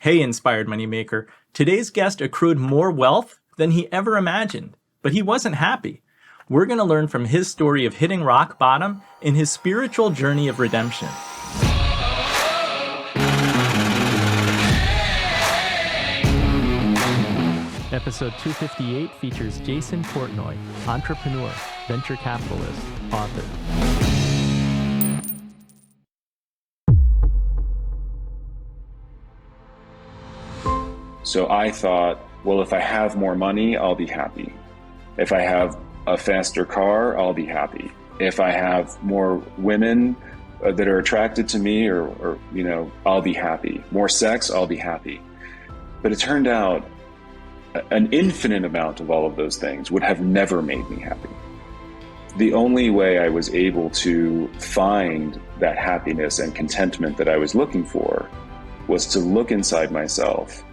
Hey, inspired moneymaker. Today's guest accrued more wealth than he ever imagined, but he wasn't happy. We're going to learn from his story of hitting rock bottom and his spiritual journey of redemption. Episode 258 features Jason Portnoy, entrepreneur, venture capitalist, author. So I thought, well, if I have more money, I'll be happy. If I have a faster car, I'll be happy. If I have more women that are attracted to me, or I'll be happy. More sex, I'll be happy. But it turned out an infinite amount of all of those things would have never made me happy. The only way I was able to find that happiness and contentment that I was looking for was to look inside myself,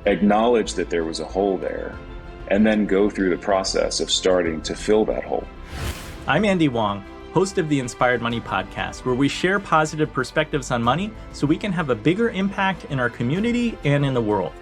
acknowledge that there was a hole there, and then go through the process of starting to fill that hole. I'm Andy Wong, host of the Inspired Money podcast, where we share positive perspectives on money so we can have a bigger impact in our community and in the world.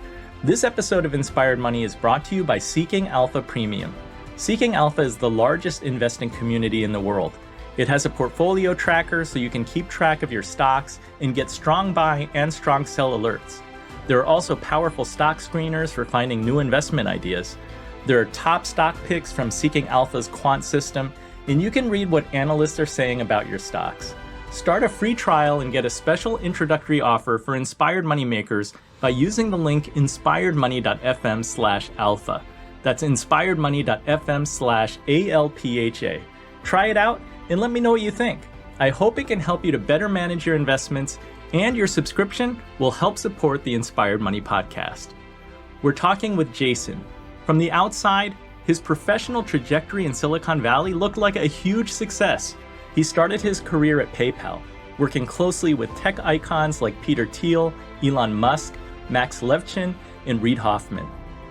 This episode of Inspired Money is brought to you by Seeking Alpha Premium. Seeking Alpha is the largest investing community in the world. It has a portfolio tracker so you can keep track of your stocks and get strong buy and strong sell alerts. There are also powerful stock screeners for finding new investment ideas. There are top stock picks from Seeking Alpha's quant system, and you can read what analysts are saying about your stocks. Start a free trial and get a special introductory offer for Inspired Moneymakers by using the link inspiredmoney.fm/alpha. That's inspiredmoney.fm/ALPHA. Try it out and let me know what you think. I hope it can help you to better manage your investments, and your subscription will help support the Inspired Money podcast. We're talking with Jason. From the outside, his professional trajectory in Silicon Valley looked like a huge success. He started his career at PayPal, working closely with tech icons like Peter Thiele, Elon Musk, Max Levchin, and Reid Hoffman.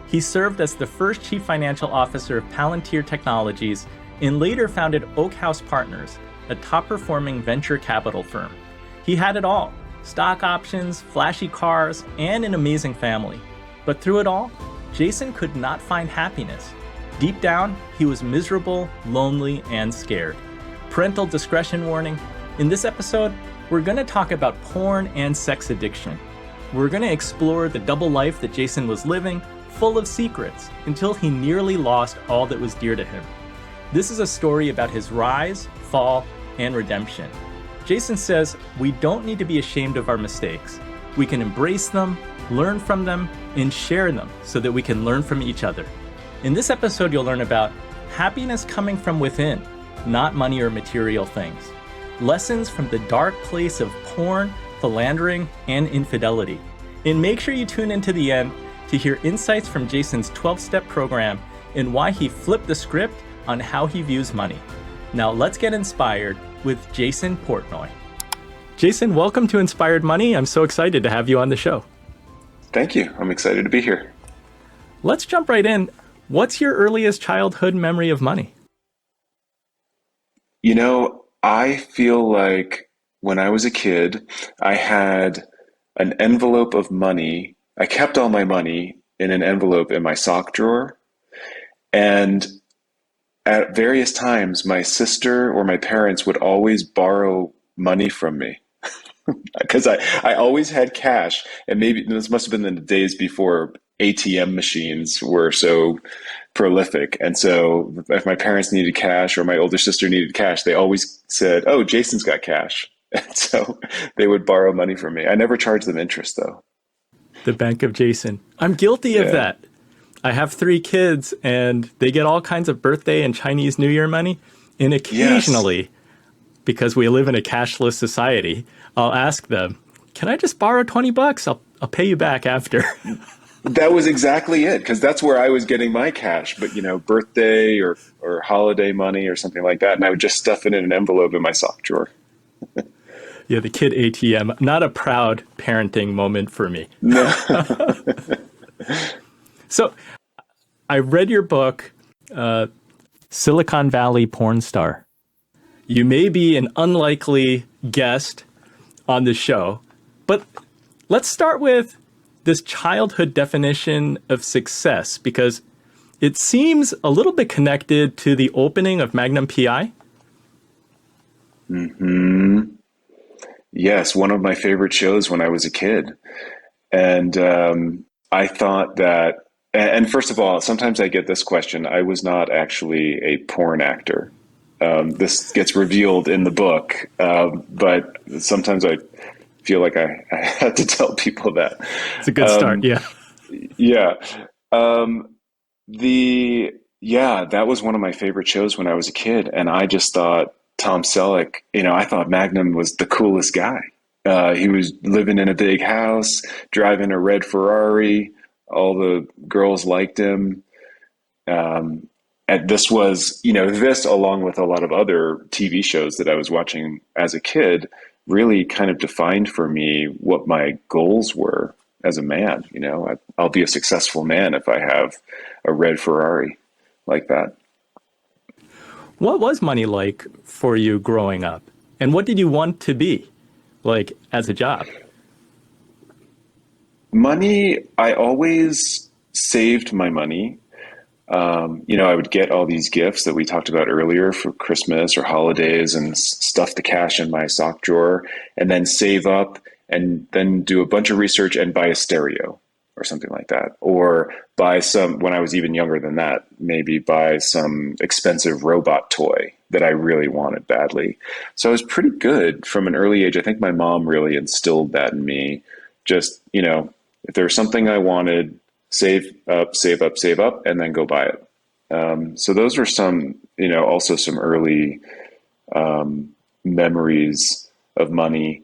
He served as the first chief financial officer of Palantir Technologies and later founded Oak House Partners, a top-performing venture capital firm. He had it all: stock options, flashy cars, and an amazing family. But through it all, Jason could not find happiness. Deep down, he was miserable, lonely, and scared. Parental discretion warning. In this episode, we're going to talk about porn and sex addiction. We're going to explore the double life that Jason was living, full of secrets, until he nearly lost all that was dear to him. This is a story about his rise, fall, and redemption. Jason says we don't need to be ashamed of our mistakes. We can embrace them, learn from them, and share them so that we can learn from each other. In this episode, you'll learn about happiness coming from within, not money or material things. Lessons from the dark place of porn, philandering, and infidelity. And make sure you tune in to the end to hear insights from Jason's 12-step program and why he flipped the script on how he views money. Now let's get inspired with Jason Portnoy. Jason, welcome to Inspired Money. I'm so excited to have you on the show. Thank you. I'm excited to be here. Let's jump right in. What's your earliest childhood memory of money? I feel like when I was a kid, I had an envelope of money. I kept all my money in an envelope in my sock drawer. And at various times, my sister or my parents would always borrow money from me because I always had cash. And maybe this must have been in the days before ATM machines were so prolific. And so if my parents needed cash or my older sister needed cash, they always said, "Oh, Jason's got cash." And so they would borrow money from me. I never charged them interest, though. The Bank of Jason. I'm guilty of that. I have 3 kids and they get all kinds of birthday and Chinese New Year money. And occasionally, because we live in a cashless society, I'll ask them, "Can I just borrow $20? I'll pay you back after." That was exactly it, because that's where I was getting my cash. But, birthday or holiday money or something like that. And I would just stuff it in an envelope in my sock drawer. Yeah, the kid ATM. Not a proud parenting moment for me. No. So I read your book, Silicon Valley Porn Star. You may be an unlikely guest on the show, but let's start with this childhood definition of success? Because it seems a little bit connected to the opening of Magnum PI. Yes, one of my favorite shows when I was a kid. And I thought that, and first of all, sometimes I get this question. I was not actually a porn actor. This gets revealed in the book, but sometimes I feel like I had to tell people that. It's a good start, yeah. Yeah. Um, that was one of my favorite shows when I was a kid, and I just thought Tom Selleck, I thought Magnum was the coolest guy. He was living in a big house, driving a red Ferrari. All the girls liked him. And this was, this along with a lot of other TV shows that I was watching as a kid really kind of defined for me what my goals were as a man. I'll be a successful man if I have a red Ferrari like that. What was money like for you growing up? And what did you want to be like as a job? Money, I always saved my money. I would get all these gifts that we talked about earlier for Christmas or holidays and stuff the cash in my sock drawer and then save up and then do a bunch of research and buy a stereo or something like that. Or buy when I was even younger than that, maybe buy some expensive robot toy that I really wanted badly. So I was pretty good from an early age. I think my mom really instilled that in me. Just, if there was something I wanted, save up, and then go buy it. So those were some, also some early memories of money.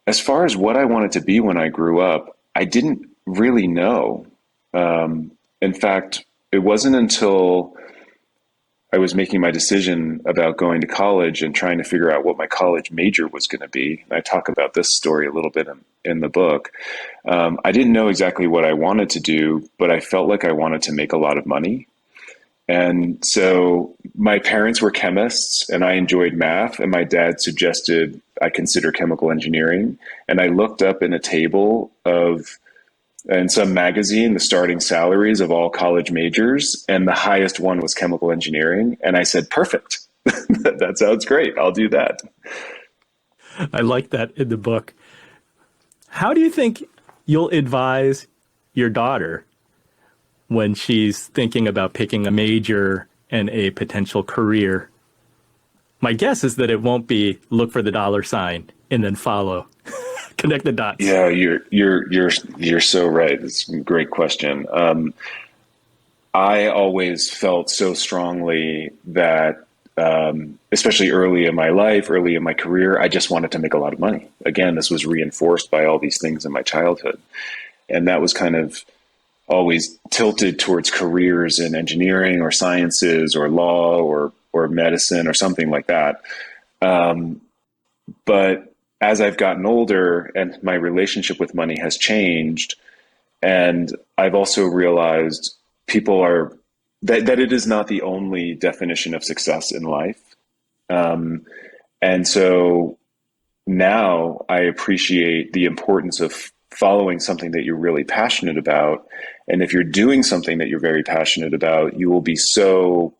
As far as what I wanted to be when I grew up, I didn't really know. In fact, it wasn't until I was making my decision about going to college and trying to figure out what my college major was going to be. I talk about this story a little bit in the book. I didn't know exactly what I wanted to do, but I felt like I wanted to make a lot of money. And so my parents were chemists and I enjoyed math, and my dad suggested I consider chemical engineering. And I looked up in a table in some magazine, the starting salaries of all college majors, and the highest one was chemical engineering. And I said, perfect. That sounds great. I'll do that. I like that in the book. How do you think you'll advise your daughter when she's thinking about picking a major and a potential career? My guess is that it won't be look for the dollar sign and then follow. Connect the dots. Yeah, you're so right. It's a great question. I always felt so strongly that, especially early in my life, early in my career, I just wanted to make a lot of money. Again, this was reinforced by all these things in my childhood, and that was kind of always tilted towards careers in engineering or sciences or law or medicine or something like that. But as I've gotten older and my relationship with money has changed, and I've also realized that it is not the only definition of success in life. And so now I appreciate the importance of following something that you're really passionate about. And if you're doing something that you're very passionate about, you will be so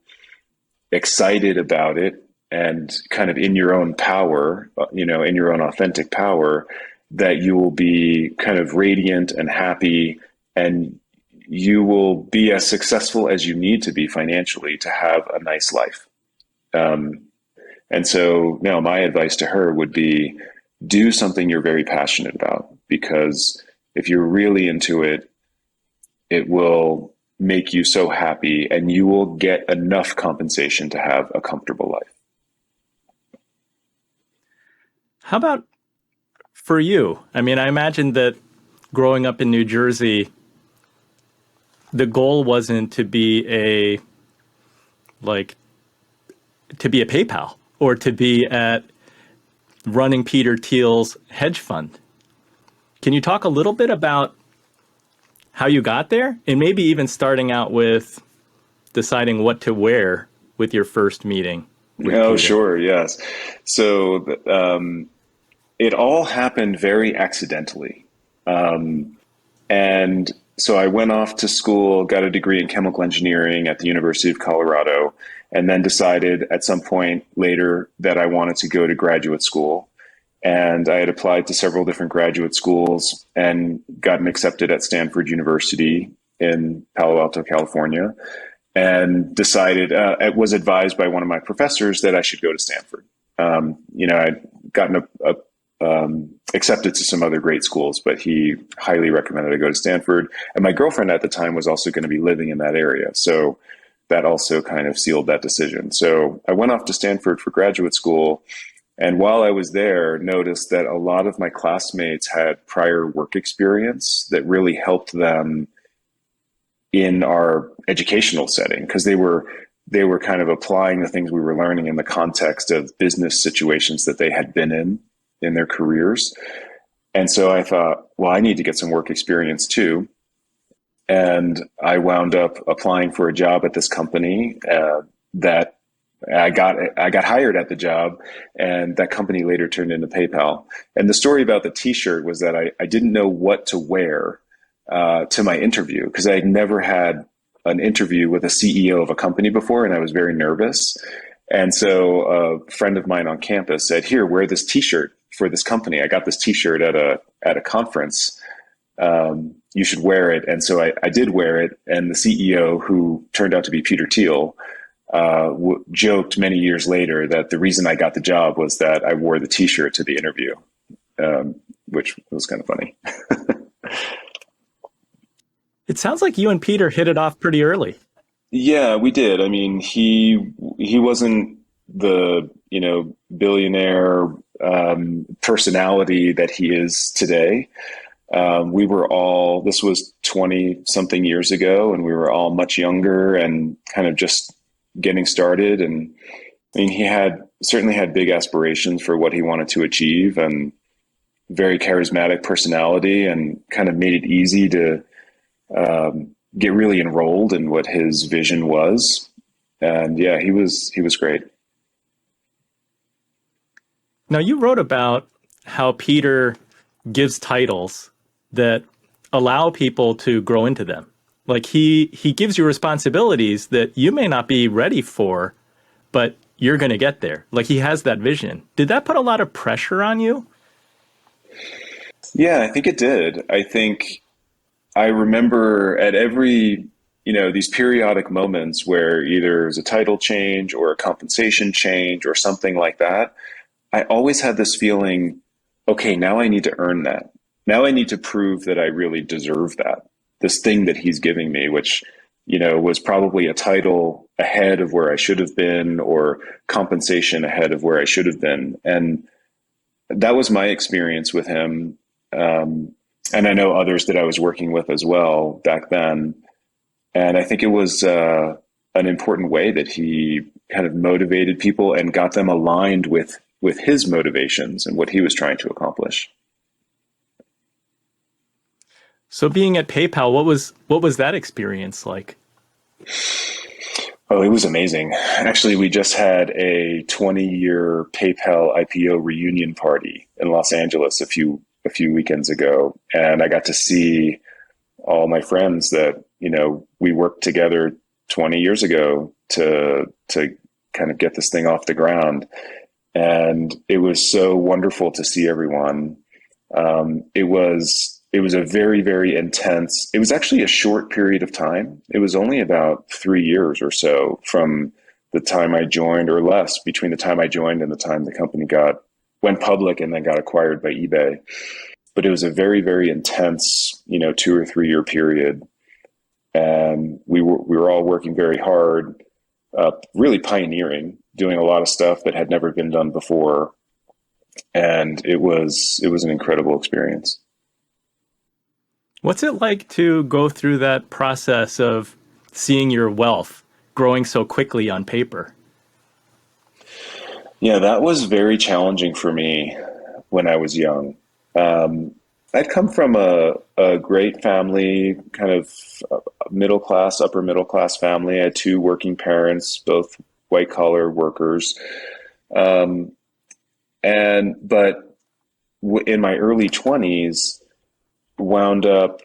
excited about it and kind of in your own power, in your own authentic power, that you will be kind of radiant and happy, and you will be as successful as you need to be financially to have a nice life. And so now my advice to her would be, do something you're very passionate about, because if you're really into it, it will make you so happy and you will get enough compensation to have a comfortable life. How about for you? I mean, I imagine that growing up in New Jersey, the goal wasn't to be a PayPal or to be at running Peter Thiele's hedge fund. Can you talk a little bit about how you got there, and maybe even starting out with deciding what to wear with your first meeting with Oh, Peter? sure. Yes. So it all happened very accidentally. And so I went off to school, got a degree in chemical engineering at the University of Colorado, and then decided at some point later that I wanted to go to graduate school. And I had applied to several different graduate schools and gotten accepted at Stanford University in Palo Alto, California, and decided, it was advised by one of my professors that I should go to Stanford. I'd gotten accepted to some other great schools, but he highly recommended I go to Stanford. And my girlfriend at the time was also going to be living in that area. So that also kind of sealed that decision. So I went off to Stanford for graduate school. And while I was there, noticed that a lot of my classmates had prior work experience that really helped them in our educational setting, because they were kind of applying the things we were learning in the context of business situations that they had been in their careers. And so I thought, well, I need to get some work experience too. And I wound up applying for a job at this company that I got hired at the job, and that company later turned into PayPal. And the story about the T-shirt was that I didn't know what to wear to my interview, because I had never had an interview with a CEO of a company before, and I was very nervous. And so a friend of mine on campus said, "Here, wear this T-shirt for this company. I got this T-shirt at a conference. You should wear it." And so I did wear it, and the CEO, who turned out to be Peter Thiele, joked many years later that the reason I got the job was that I wore the T-shirt to the interview, which was kind of funny. It sounds like you and Peter hit it off pretty early. Yeah, we did. I mean, he wasn't the billionaire personality that he is today. We were all, this was 20 something years ago, and we were all much younger and kind of just getting started. And I mean, he certainly had big aspirations for what he wanted to achieve, and very charismatic personality, and kind of made it easy to get really enrolled in what his vision was. And yeah, he was great. Now, you wrote about how Peter gives titles that allow people to grow into them. Like he gives you responsibilities that you may not be ready for, but you're going to get there. Like he has that vision. Did that put a lot of pressure on you? Yeah, I think it did. I think I remember at every, these periodic moments where either there's a title change or a compensation change or something like that, I always had this feeling, okay, now I need to earn that. Now I need to prove that I really deserve that. This thing that he's giving me, which, was probably a title ahead of where I should have been, or compensation ahead of where I should have been. And that was my experience with him. And I know others that I was working with as well back then. And I think it was an important way that he kind of motivated people and got them aligned with his motivations and what he was trying to accomplish. So being at PayPal, what was that experience like? Oh, it was amazing. Actually, we just had a 20-year PayPal IPO reunion party in Los Angeles a few weekends ago, and I got to see all my friends that we worked together 20 years ago to kind of get this thing off the ground, and it was so wonderful to see everyone. It was a very, very intense. It was actually a short period of time. It was only about 3 years or so from the time I joined, or less, between the time I joined and the time the company went public and then got acquired by eBay. But it was a very, very intense, 2 or 3 year period. And we were all working very hard, really pioneering, doing a lot of stuff that had never been done before. And it was an incredible experience. What's it like to go through that process of seeing your wealth growing so quickly on paper? Yeah, that was very challenging for me when I was young. I'd come from a great family, kind of middle class, upper middle class family. I had two working parents, both white collar workers. But in my early 20s, wound up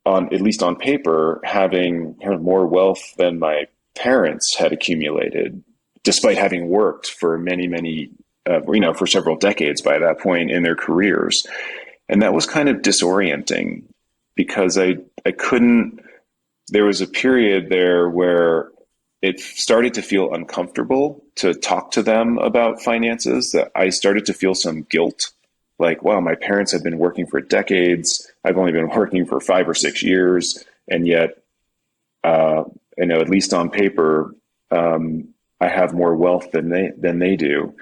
on at least on paper, having kind of more wealth than my parents had accumulated, despite having worked for many, for several decades by that point in their careers. And that was kind of disorienting because I couldn't, there was a period there where it started to feel uncomfortable to talk to them about finances, that I started to feel some guilt. Like, wow, my parents have been working for decades. I've only been working for 5 or 6 years. And yet, at least on paper, I have more wealth than they do.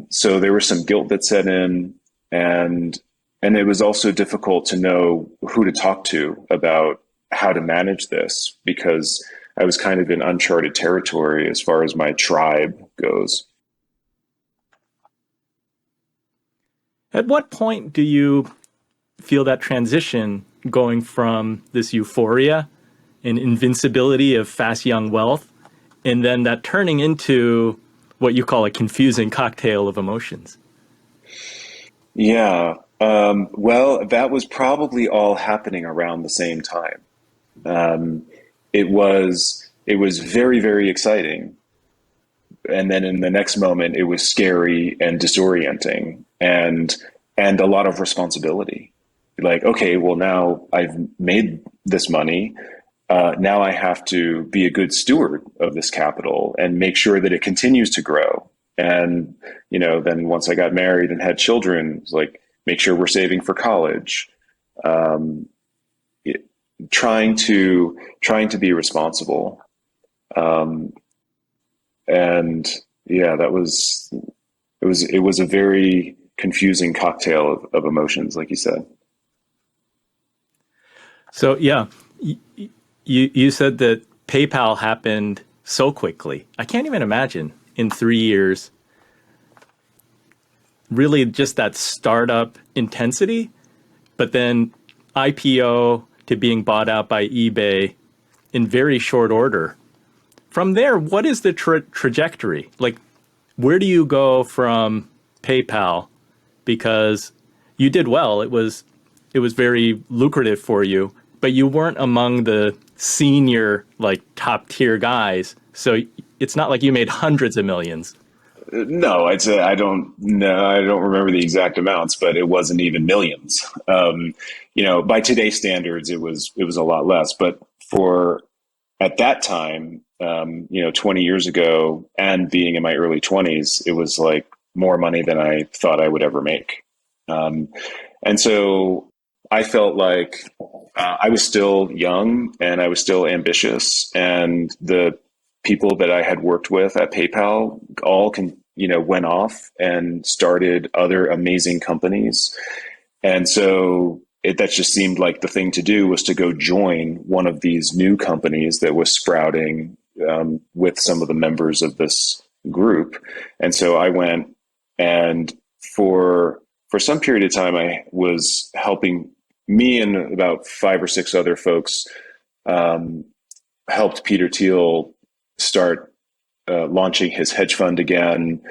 So there was some guilt that set in, and it was also difficult to know who to talk to about how to manage this, because I was kind of in uncharted territory as far as my tribe goes. At what point do you feel that transition going from this euphoria and invincibility of fast young wealth, and then that turning into what you call a confusing cocktail of emotions? Yeah. Well, that was probably all happening around the same time. It was very, very exciting. And then in the next moment, it was scary and disorienting, and a lot of responsibility. Like, okay, well, now I've made this money. Now I have to be a good steward of this capital and make sure that it continues to grow. And, then once I got married and had children, it's like, make sure we're saving for college. Trying to be responsible. And yeah, it was a very confusing cocktail of emotions, like you said. So yeah, you said that PayPal happened so quickly. I can't even imagine in 3 years, really just that startup intensity, but then IPO to being bought out by eBay in very short order. From there, what is the trajectory? Like, where do you go from PayPal? Because you did well. It was very lucrative for you, but you weren't among the senior, like, top tier guys. So it's not like you made hundreds of millions. No, I'd say I don't know. I don't remember the exact amounts, but it wasn't even millions. By today's standards, it was a lot less. But at that time, 20 years ago, and being in my early 20s, it was like more money than I thought I would ever make. And so I felt like I was still young and I was still ambitious, and the people that I had worked with at PayPal all went off and started other amazing companies. And so that just seemed like the thing to do, was to go join one of these new companies that was sprouting with some of the members of this group. And so I went, and for some period of time, I was helping, me and about 5 or 6 other folks helped Peter Thiele start launching his hedge fund again.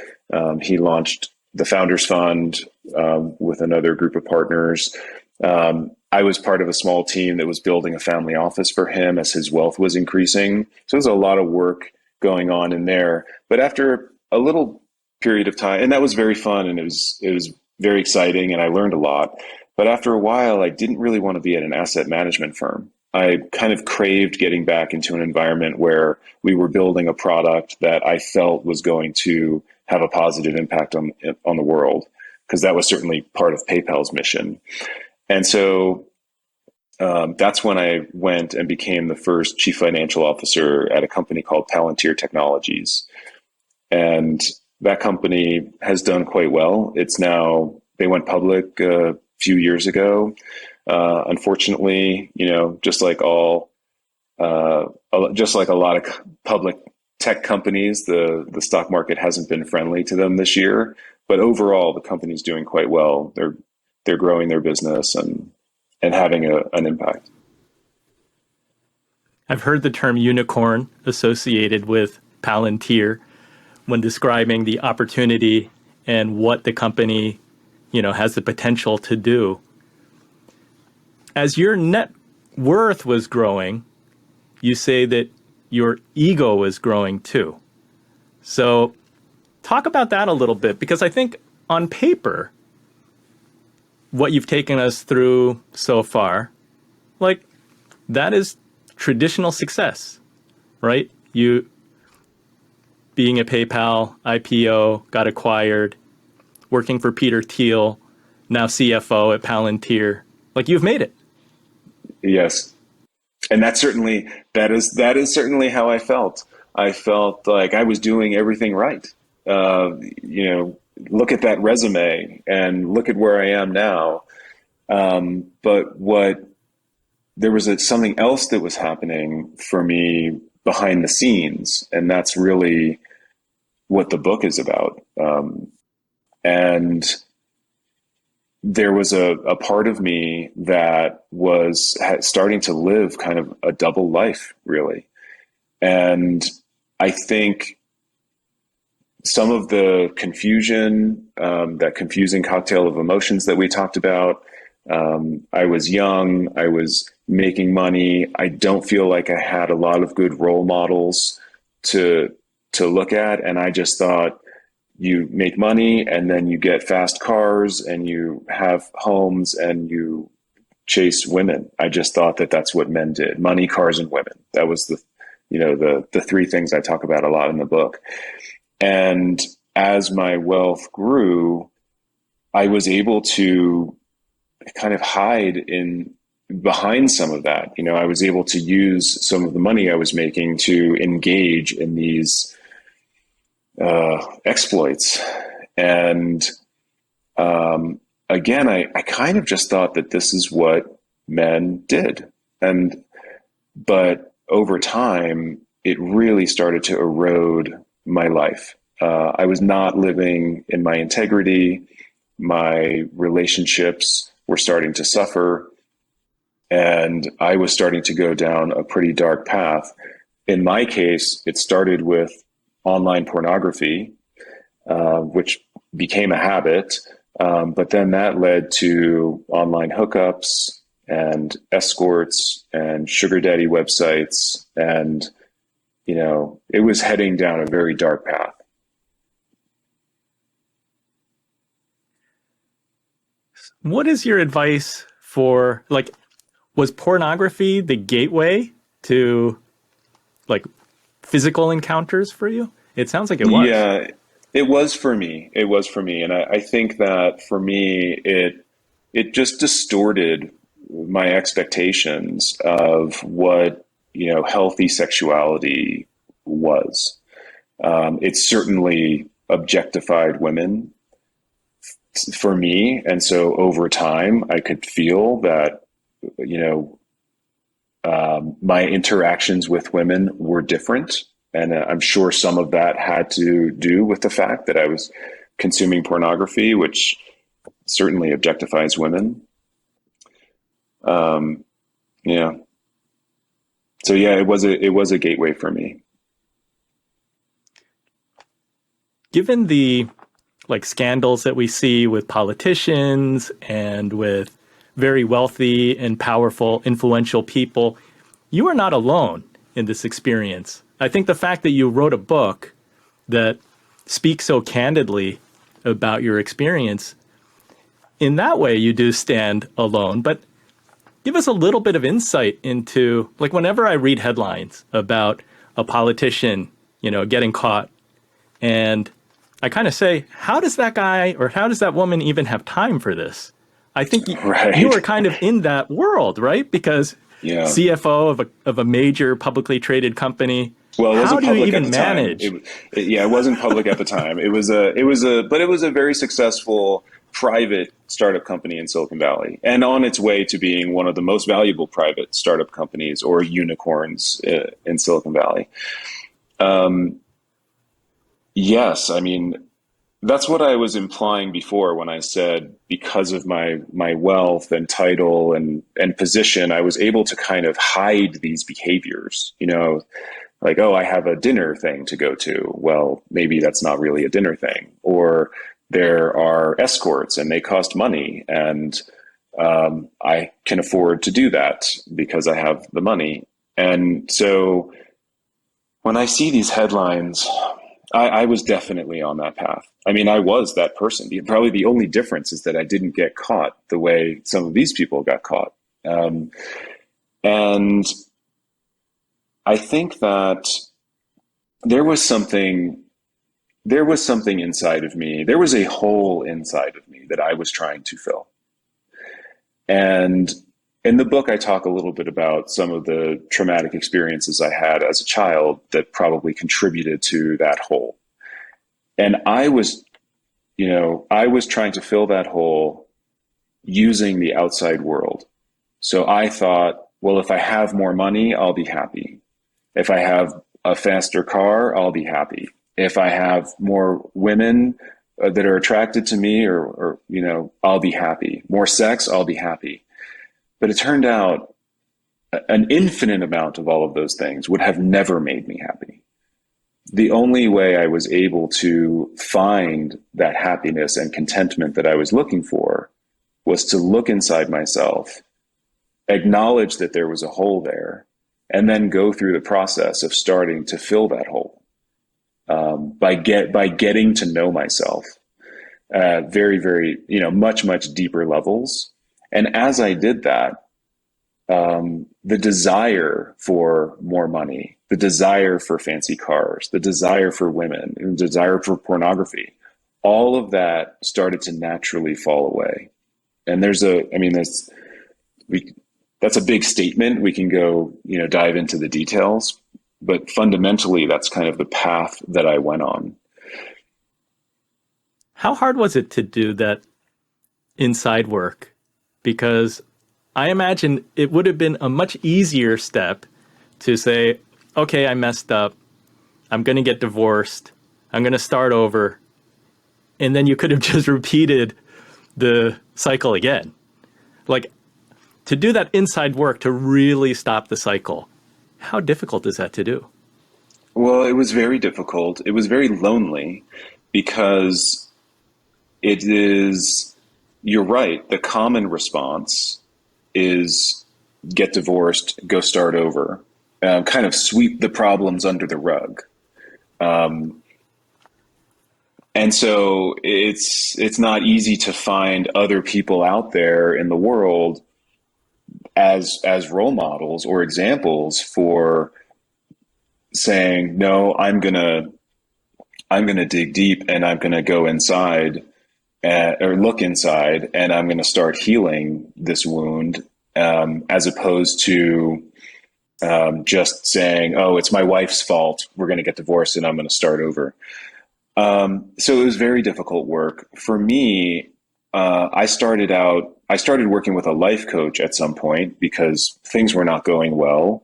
He launched the Founders Fund with another group of partners. I was part of a small team that was building a family office for him as his wealth was increasing. So there's a lot of work going on in there. But after a little period of time, and that was very fun, and it was very exciting, and I learned a lot. But after a while, I didn't really want to be at an asset management firm. I kind of craved getting back into an environment where we were building a product that I felt was going to have a positive impact on the world, because that was certainly part of PayPal's mission. And so that's when I went and became the first chief financial officer at a company called Palantir Technologies. And that company has done quite well. They went public a few years ago. Unfortunately, just like a lot of public tech companies, the stock market hasn't been friendly to them this year. But overall, the company's doing quite well. They're growing their business and having an impact. I've heard the term unicorn associated with Palantir when describing the opportunity and what the company, has the potential to do. As your net worth was growing, you say that your ego was growing too. So talk about that a little bit, because I think on paper, what you've taken us through so far, like, that is traditional success, right? You being a PayPal, IPO, got acquired, working for Peter Thiele, now CFO at Palantir. Like, you've made it. Yes. And that is certainly how I felt. I felt like I was doing everything right. Look at that resume and look at where I am now. But there was something else that was happening for me behind the scenes, and that's really what the book is about. And there was a part of me that was starting to live kind of a double life, really. And I think some of the confusion, that confusing cocktail of emotions that we talked about, I was young, I was making money. I don't feel like I had a lot of good role models to look at. And I just thought, you make money and then you get fast cars and you have homes and you chase women. I just thought that that's what men did: money, cars, and women. That was the three things I talk about a lot in the book. And as my wealth grew, I was able to kind of hide in behind some of that. I was able to use some of the money I was making to engage in these exploits. And again, I kind of just thought that this is what men did. But over time, it really started to erode my life. I was not living in my integrity. My relationships were starting to suffer. And I was starting to go down a pretty dark path. In my case, it started with online pornography, which became a habit. But then that led to online hookups and escorts and sugar daddy websites. And, it was heading down a very dark path. What is your advice for, like, was pornography the gateway to, like, physical encounters for you? It sounds like it was. Yeah, it was for me. It was for me. And I think that for me, it just distorted my expectations of what, healthy sexuality was. It certainly objectified women for me. And so over time, I could feel that, my interactions with women were different. And I'm sure some of that had to do with the fact that I was consuming pornography, which certainly objectifies women. Yeah. So yeah, it was a gateway for me. Given the, like, scandals that we see with politicians and with very wealthy and powerful, influential people, you are not alone in this experience. I think the fact that you wrote a book that speaks so candidly about your experience, in that way you do stand alone. But give us a little bit of insight into, like, whenever I read headlines about a politician, getting caught, and I kind of say, how does that guy or how does that woman even have time for this? I think Right. you are kind of in that world, right? Because Yeah. CFO of a major publicly traded company. Well, it How wasn't do you public at even the time. manage? It wasn't public at the time. But it was a very successful private startup company in Silicon Valley, and on its way to being one of the most valuable private startup companies or unicorns in Silicon Valley. Yes, I mean, that's what I was implying before when I said because of my wealth and title and position, I was able to kind of hide these behaviors, like, oh, I have a dinner thing to go to. Well, maybe that's not really a dinner thing. Or there are escorts and they cost money. And, I can afford to do that because I have the money. And so when I see these headlines, I was definitely on that path. I mean, I was that person. Probably the only difference is that I didn't get caught the way some of these people got caught. And I think that there was something inside of me. There was a hole inside of me that I was trying to fill. And in the book, I talk a little bit about some of the traumatic experiences I had as a child that probably contributed to that hole. And I was trying to fill that hole using the outside world. So I thought, well, if I have more money, I'll be happy. If I have a faster car, I'll be happy. If I have more women that are attracted to me, or I'll be happy. More sex, I'll be happy. But it turned out an infinite amount of all of those things would have never made me happy. The only way I was able to find that happiness and contentment that I was looking for was to look inside myself, acknowledge that there was a hole there, and then go through the process of starting to fill that hole. By getting to know myself, very, very, much, much deeper levels. And as I did that, the desire for more money, the desire for fancy cars, the desire for women, and the desire for pornography, all of that started to naturally fall away. And that's a big statement. We can go, dive into the details. But fundamentally, that's kind of the path that I went on. How hard was it to do that inside work? Because I imagine it would have been a much easier step to say, okay, I messed up. I'm going to get divorced. I'm going to start over. And then you could have just repeated the cycle again. Like, to do that inside work to really stop the cycle, how difficult is that to do? Well, it was very difficult. It was very lonely because you're right, the common response is get divorced, go start over, kind of sweep the problems under the rug. And so it's not easy to find other people out there in the world as role models or examples for saying, no, I'm gonna dig deep and I'm gonna go inside or look inside and I'm gonna start healing this wound, as opposed to just saying, oh, it's my wife's fault, we're gonna get divorced and I'm gonna start over. So it was very difficult work for me. I started working with a life coach at some point because things were not going well.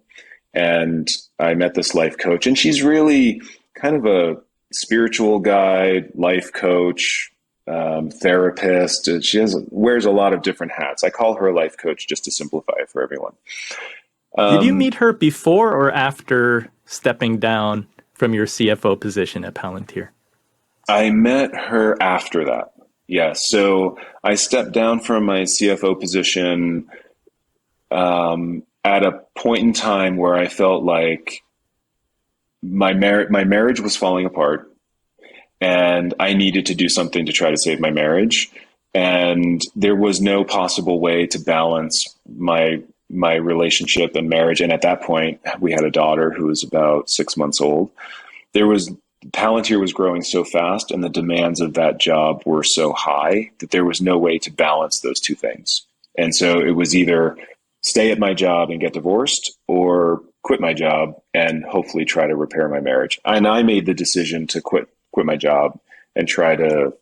And I met this life coach, and she's really kind of a spiritual guide, life coach, therapist. She wears a lot of different hats. I call her a life coach just to simplify it for everyone. Did you meet her before or after stepping down from your CFO position at Palantir? I met her after that. Yes. So I stepped down from my CFO position at a point in time where I felt like my marriage was falling apart and I needed to do something to try to save my marriage. And there was no possible way to balance my relationship and marriage. And at that point, we had a daughter who was about 6 months old. Palantir was growing so fast and the demands of that job were so high that there was no way to balance those two things. And so it was either stay at my job and get divorced or quit my job and hopefully try to repair my marriage. And I made the decision to quit my job and try to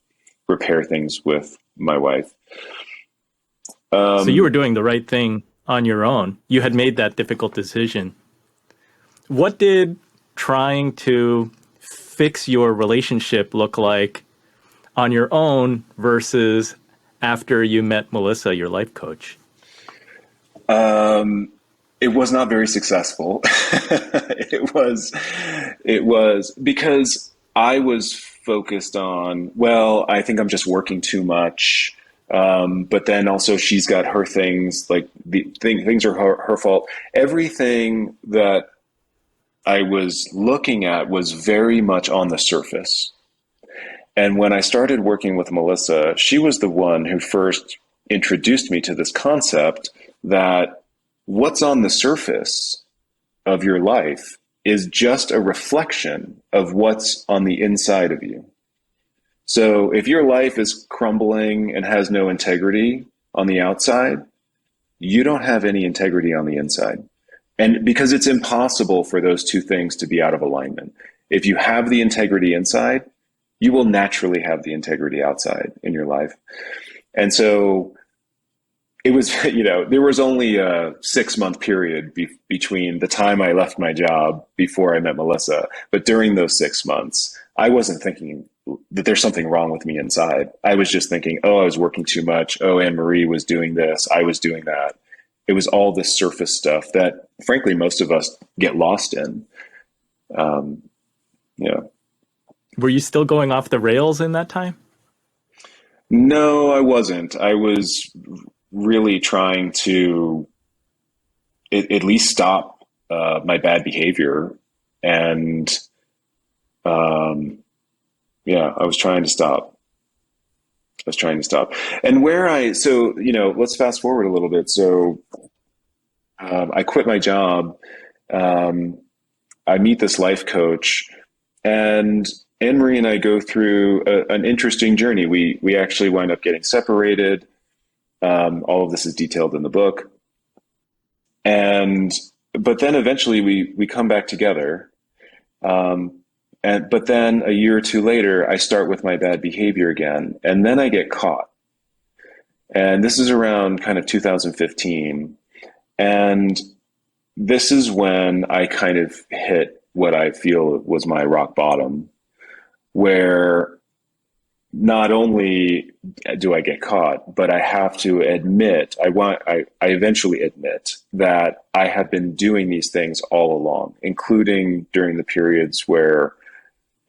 repair things with my wife. So you were doing the right thing on your own. You had made that difficult decision. What did trying to fix your relationship look like on your own versus after you met Melissa, your life coach? It was not very successful. It was because I was focused on, well, I think I'm just working too much. But then also she's got her things, like things are her fault. Everything that I was looking at was very much on the surface. And when I started working with Melissa, she was the one who first introduced me to this concept that what's on the surface of your life is just a reflection of what's on the inside of you. So if your life is crumbling and has no integrity on the outside, you don't have any integrity on the inside. And because it's impossible for those two things to be out of alignment. If you have the integrity inside, you will naturally have the integrity outside in your life. And so it was, there was only a 6-month period between the time I left my job before I met Melissa. But during those 6 months, I wasn't thinking that there's something wrong with me inside. I was just thinking, oh, I was working too much. Oh, Anne-Marie was doing this. I was doing that. It was all this surface stuff that, frankly, most of us get lost in. Were you still going off the rails in that time? No, I wasn't. I was really trying to at least stop my bad behavior. And I was trying to stop. And let's fast forward a little bit. So I quit my job. I meet this life coach, and Anne-Marie and I go through an interesting journey. We actually wind up getting separated. All of this is detailed in the book. But then eventually we come back together. But then a year or two later, I start with my bad behavior again, and then I get caught. And this is around kind of 2015. And this is when I kind of hit what I feel was my rock bottom, where not only do I get caught, but I have to admit, I eventually admit that I have been doing these things all along, including during the periods where,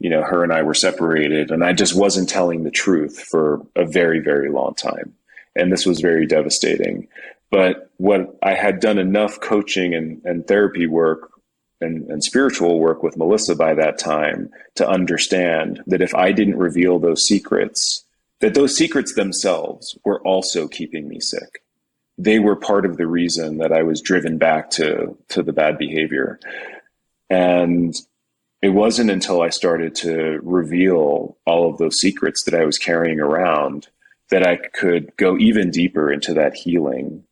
her and I were separated, and I just wasn't telling the truth for a very, very long time. And this was very devastating. But what I had done enough coaching and therapy work and spiritual work with Melissa by that time to understand that if I didn't reveal those secrets, that those secrets themselves were also keeping me sick. They were part of the reason that I was driven back to the bad behavior. And it wasn't until I started to reveal all of those secrets that I was carrying around that I could go even deeper into that healing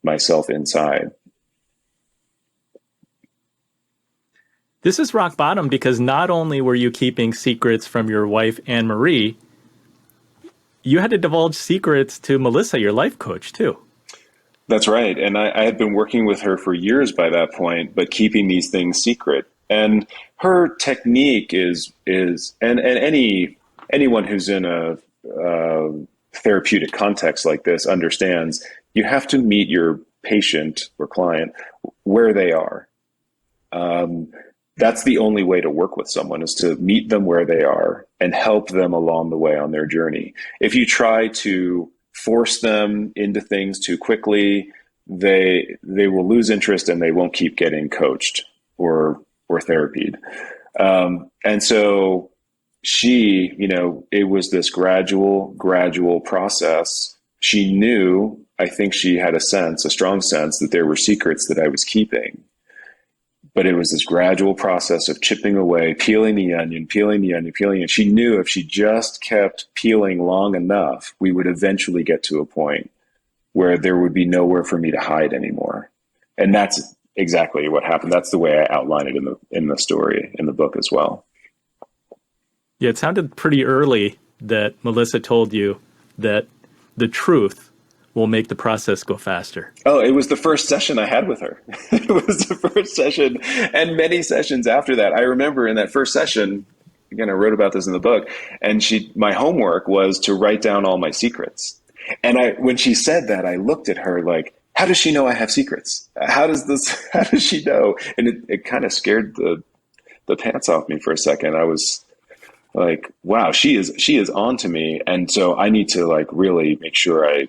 myself inside. This is rock bottom because not only were you keeping secrets from your wife, Anne-Marie, you had to divulge secrets to Melissa, your life coach, too. That's right. And I had been working with her for years by that point, but keeping these things secret. And her technique is anyone who's in a therapeutic context like this understands you have to meet your patient or client where they are. That's the only way to work with someone, is to meet them where they are and help them along the way on their journey. If you try to force them into things too quickly, they will lose interest and they won't keep getting coached or therapied. And so she, it was this gradual process. She knew, I think she had a strong sense that there were secrets that I was keeping. But it was this gradual process of chipping away, peeling the onion. She knew if she just kept peeling long enough, we would eventually get to a point where there would be nowhere for me to hide anymore. And that's exactly what happened. That's the way I outline it in the story, in the book as well. Yeah, it sounded pretty early that Melissa told you that the truth will make the process go faster. Oh, it was the first session I had with her. It was the first session and many sessions after that. I remember in that first session, again, I wrote about this in the book, and my homework was to write down all my secrets. And when she said that, I looked at her like, how does she know I have secrets? How does she know? And it kind of scared the pants off me for a second. I was Like, wow, she is on to me. And so I need to like really make sure I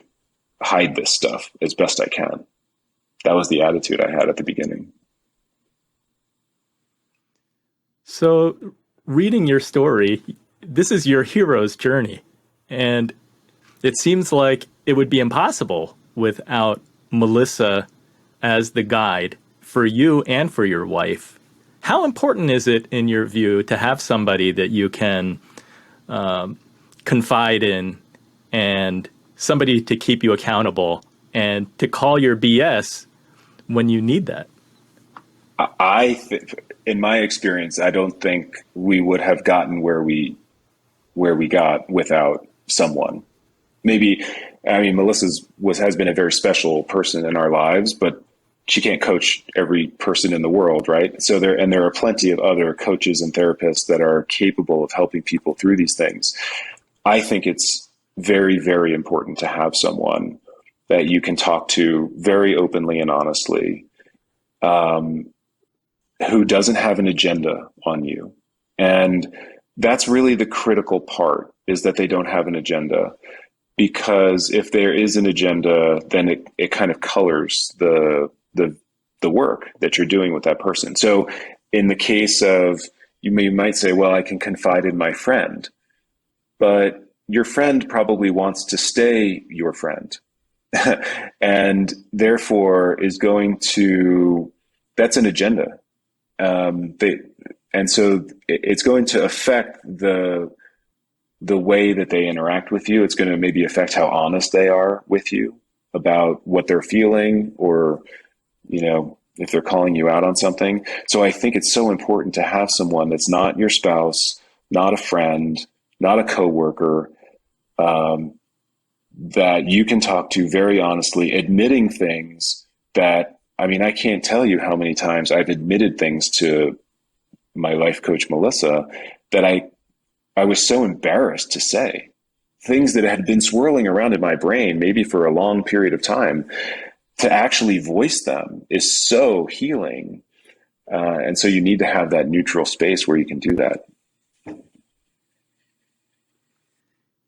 hide this stuff as best I can. That was the attitude I had at the beginning. So, reading your story, this is your hero's journey. And it seems like it would be impossible without Melissa as the guide for you and for your wife. How important is it, in your view, to have somebody that you can confide in and somebody to keep you accountable and to call your BS when you need that? In my experience, I don't think we would have gotten where we got without someone. Maybe, I mean, has been a very special person in our lives, but she can't coach every person in the world, right? So there are plenty of other coaches and therapists that are capable of helping people through these things. I think it's very, very important to have someone that you can talk to very openly and honestly, who doesn't have an agenda on you. And that's really the critical part, is that they don't have an agenda. Because if there is an agenda, then it kind of colors the work that you're doing with that person. So in the case of, you might say, well, I can confide in my friend, but your friend probably wants to stay your friend and therefore is going to, that's an agenda. And so it's going to affect the way that they interact with you. It's going to maybe affect how honest they are with you about what they're feeling, or, you know, if they're calling you out on something. So I think it's so important to have someone that's not your spouse, not a friend, not a coworker, that you can talk to very honestly, admitting things that, I mean, I can't tell you how many times I've admitted things to my life coach, Melissa, that I was so embarrassed to say, things that had been swirling around in my brain, maybe for a long period of time. To actually voice them is so healing. And so you need to have that neutral space where you can do that.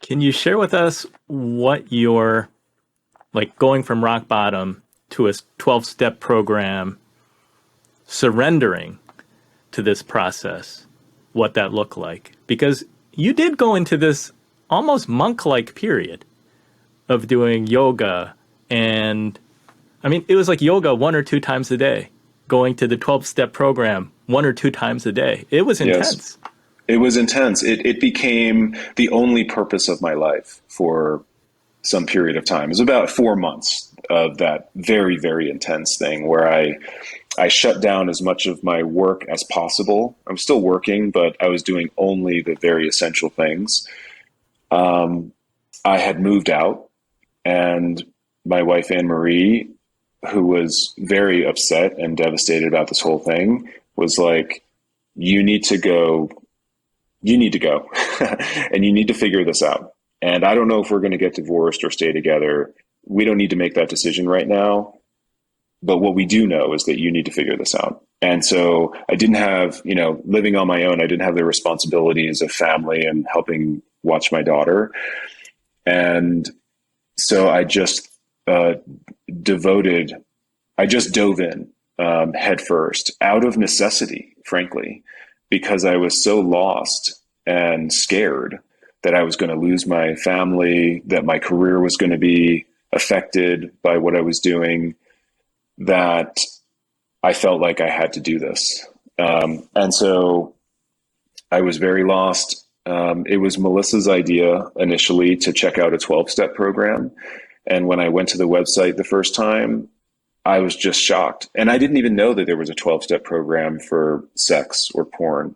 Can you share with us what your, like, going from rock bottom to a 12-step program, surrendering to this process, what that looked like? Because you did go into this almost monk-like period of doing yoga, and I mean, it was like yoga 1 or 2 times a day, going to the 12-step program 1 or 2 times a day. It was intense. Yes. It was intense. It became the only purpose of my life for some period of time. It was about 4 months of that very, very intense thing where I shut down as much of my work as possible. I'm still working, but I was doing only the very essential things. I had moved out, and my wife, Anne Marie, who was very upset and devastated about this whole thing, was like, you need to go, and you need to figure this out. And I don't know if we're going to get divorced or stay together. We don't need to make that decision right now. But what we do know is that you need to figure this out. And so I didn't have, living on my own, I didn't have the responsibilities of family and helping watch my daughter. And so I just dove in head first, out of necessity, frankly, because I was so lost and scared that I was going to lose my family, that my career was going to be affected by what I was doing, that I felt like I had to do this. And so I was very lost. It was Melissa's idea initially to check out a 12-step program. And when I went to the website the first time, I was just shocked. And I didn't even know that there was a 12-step program for sex or porn.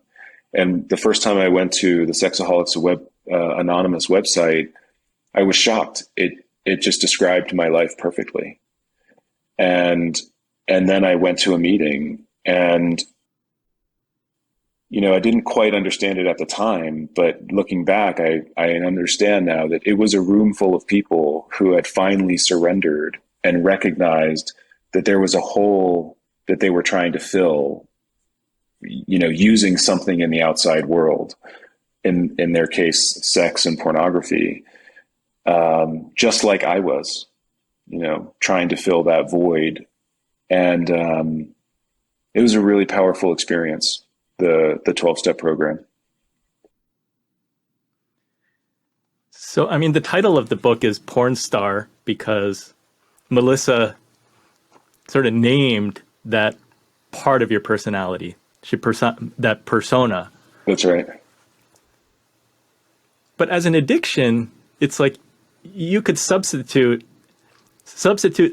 And the first time I went to the Sexaholics Anonymous website, I was shocked. It just described my life perfectly. And then I went to a meeting, and I didn't quite understand it at the time, but looking back, I understand now that it was a room full of people who had finally surrendered and recognized that there was a hole that they were trying to fill, using something in the outside world. in their case, sex and pornography, just like I was, trying to fill that void. And it was a really powerful experience, the 12-step program. So, I mean, the title of the book is Porn Star because Melissa sort of named that part of your personality. That persona. That's right. But as an addiction, it's like you could substitute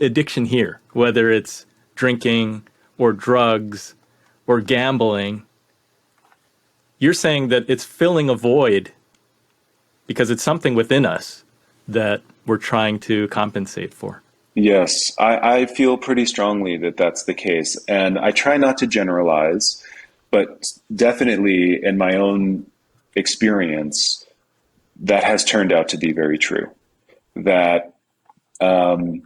addiction here, whether it's drinking or drugs or gambling. You're saying that it's filling a void because it's something within us that we're trying to compensate for. Yes, I feel pretty strongly that that's the case. And I try not to generalize, but definitely in my own experience, that has turned out to be very true. That so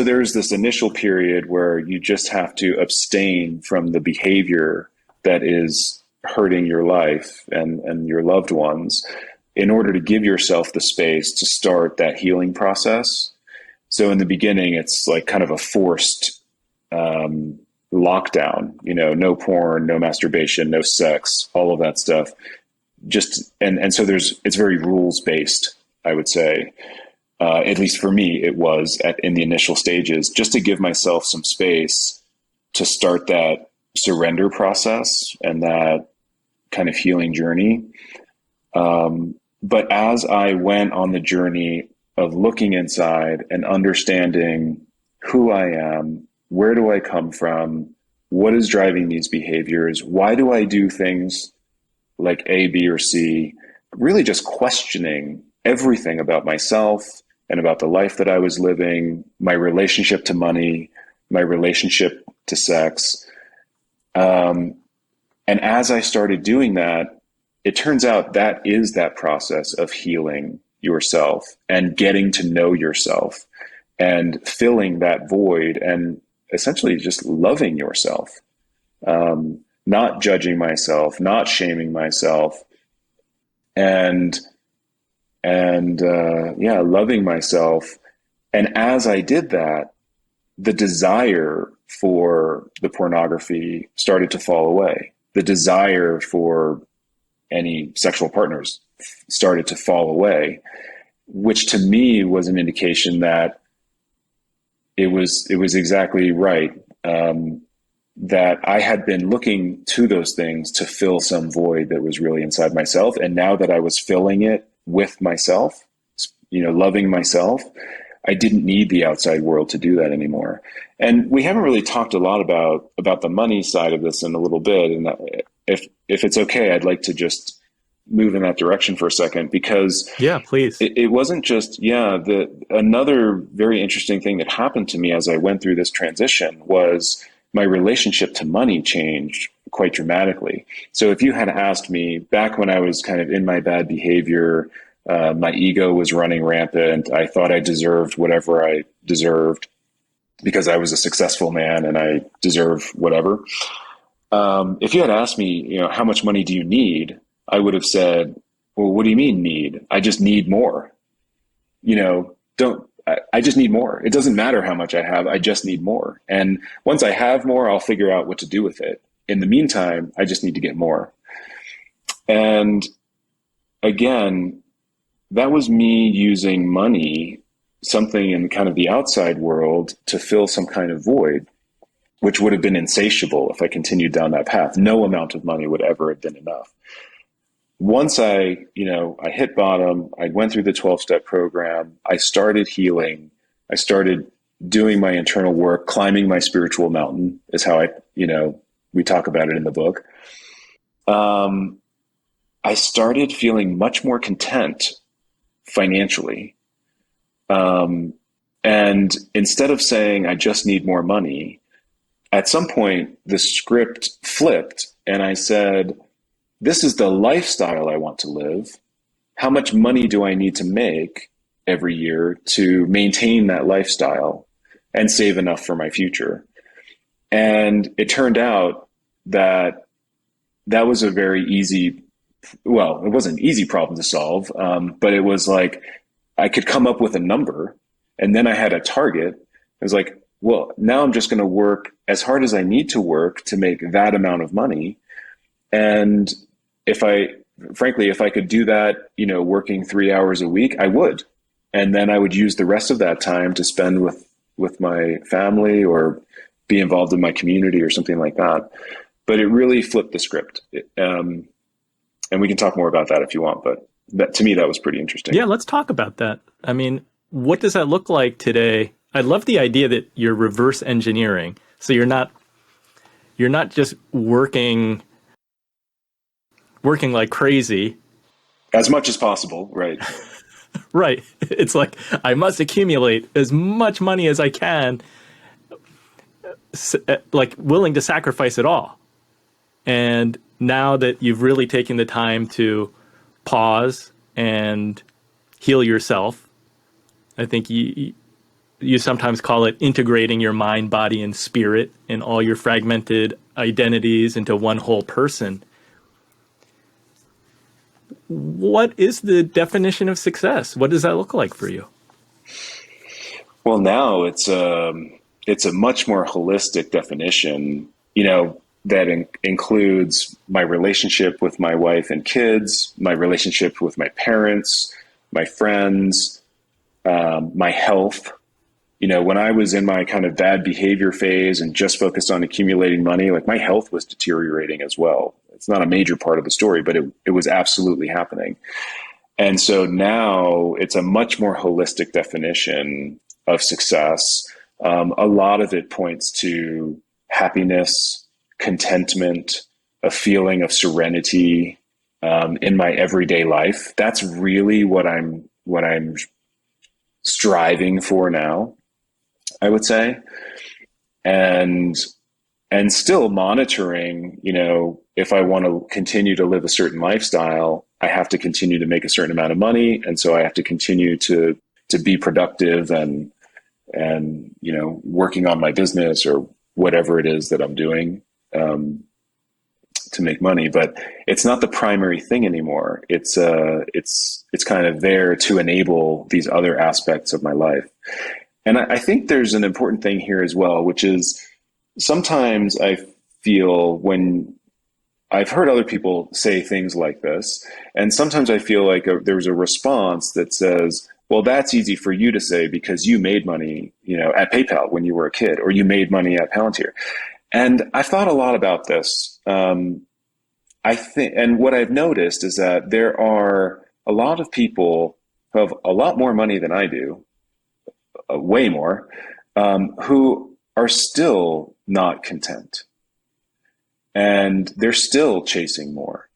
there's this initial period where you just have to abstain from the behavior that is hurting your life and your loved ones in order to give yourself the space to start that healing process. So in the beginning, it's like kind of a forced lockdown, no porn, no masturbation, no sex, all of that stuff. And so it's very rules based, I would say. At least for me, it was in the initial stages, just to give myself some space to start that surrender process and that kind of healing journey. But as I went on the journey of looking inside and understanding who I am, where do I come from, what is driving these behaviors, why do I do things like A, B, or C, really just questioning everything about myself and about the life that I was living, my relationship to money, my relationship to sex. And as I started doing that, it turns out that is that process of healing yourself and getting to know yourself and filling that void and essentially just loving yourself, not judging myself, not shaming myself, and loving myself. And as I did that, the desire for the pornography started to fall away. The desire for any sexual partners started to fall away, which to me was an indication that it was exactly right. That I had been looking to those things to fill some void that was really inside myself. And now that I was filling it with myself, loving myself, I didn't need the outside world to do that anymore. And we haven't really talked a lot about the money side of this in a little bit. And if it's okay, I'd like to just move in that direction for a second, because yeah, please. It wasn't just, another very interesting thing that happened to me as I went through this transition was my relationship to money changed quite dramatically. So if you had asked me back when I was kind of in my bad behavior, my ego was running rampant. I thought I deserved whatever I deserved because I was a successful man and I deserve whatever. If you had asked me, how much money do you need? I would have said, well, what do you mean need? I just need more. I just need more. It doesn't matter how much I have. I just need more. And once I have more, I'll figure out what to do with it. In the meantime, I just need to get more. And again, that was me using money, something in kind of the outside world, to fill some kind of void, which would have been insatiable if I continued down that path. No amount of money would ever have been enough. Once I hit bottom, I went through the 12-step program. I started healing. I started doing my internal work, climbing my spiritual mountain is how we talk about it in the book. I started feeling much more content financially. And instead of saying, I just need more money, at some point the script flipped and I said, this is the lifestyle I want to live. How much money do I need to make every year to maintain that lifestyle and save enough for my future? And it turned out that was a very easy well, it wasn't an easy problem to solve, but it was like I could come up with a number, and then I had a target. I was like, well, now I'm just going to work as hard as I need to work to make that amount of money. And frankly, if I could do that, working 3 hours a week, I would. And then I would use the rest of that time to spend with my family or be involved in my community or something like that. But it really flipped the script. And we can talk more about that if you want, but to me, that was pretty interesting. Yeah, let's talk about that. I mean, what does that look like today? I love the idea that you're reverse engineering. So you're not just working like crazy. As much as possible, right? Right. It's like, I must accumulate as much money as I can, like willing to sacrifice it all. And now that you've really taken the time to pause and heal yourself, I think you sometimes call it integrating your mind, body, and spirit and all your fragmented identities into one whole person. What is the definition of success? What does that look like for you? Well, now it's a much more holistic definition, that includes my relationship with my wife and kids, my relationship with my parents, my friends, my health. When I was in my kind of bad behavior phase and just focused on accumulating money, like my health was deteriorating as well. It's not a major part of the story, but it was absolutely happening. And so now it's a much more holistic definition of success. A lot of it points to happiness, contentment, a feeling of serenity in my everyday life. That's really what I'm striving for now, I would say. And still monitoring, if I want to continue to live a certain lifestyle, I have to continue to make a certain amount of money. And so I have to continue to be productive and working on my business or whatever it is that I'm doing to make money. But it's not the primary thing anymore. It's kind of there to enable these other aspects of my life. And I think there's an important thing here as well, which is sometimes I feel when I've heard other people say things like this, and sometimes I feel like there's a response that says, well, that's easy for you to say because you made money, at PayPal when you were a kid, or you made money at Palantir. And I've thought a lot about this. I think, and what I've noticed is that there are a lot of people who have a lot more money than I do, way more, who are still not content. And they're still chasing more.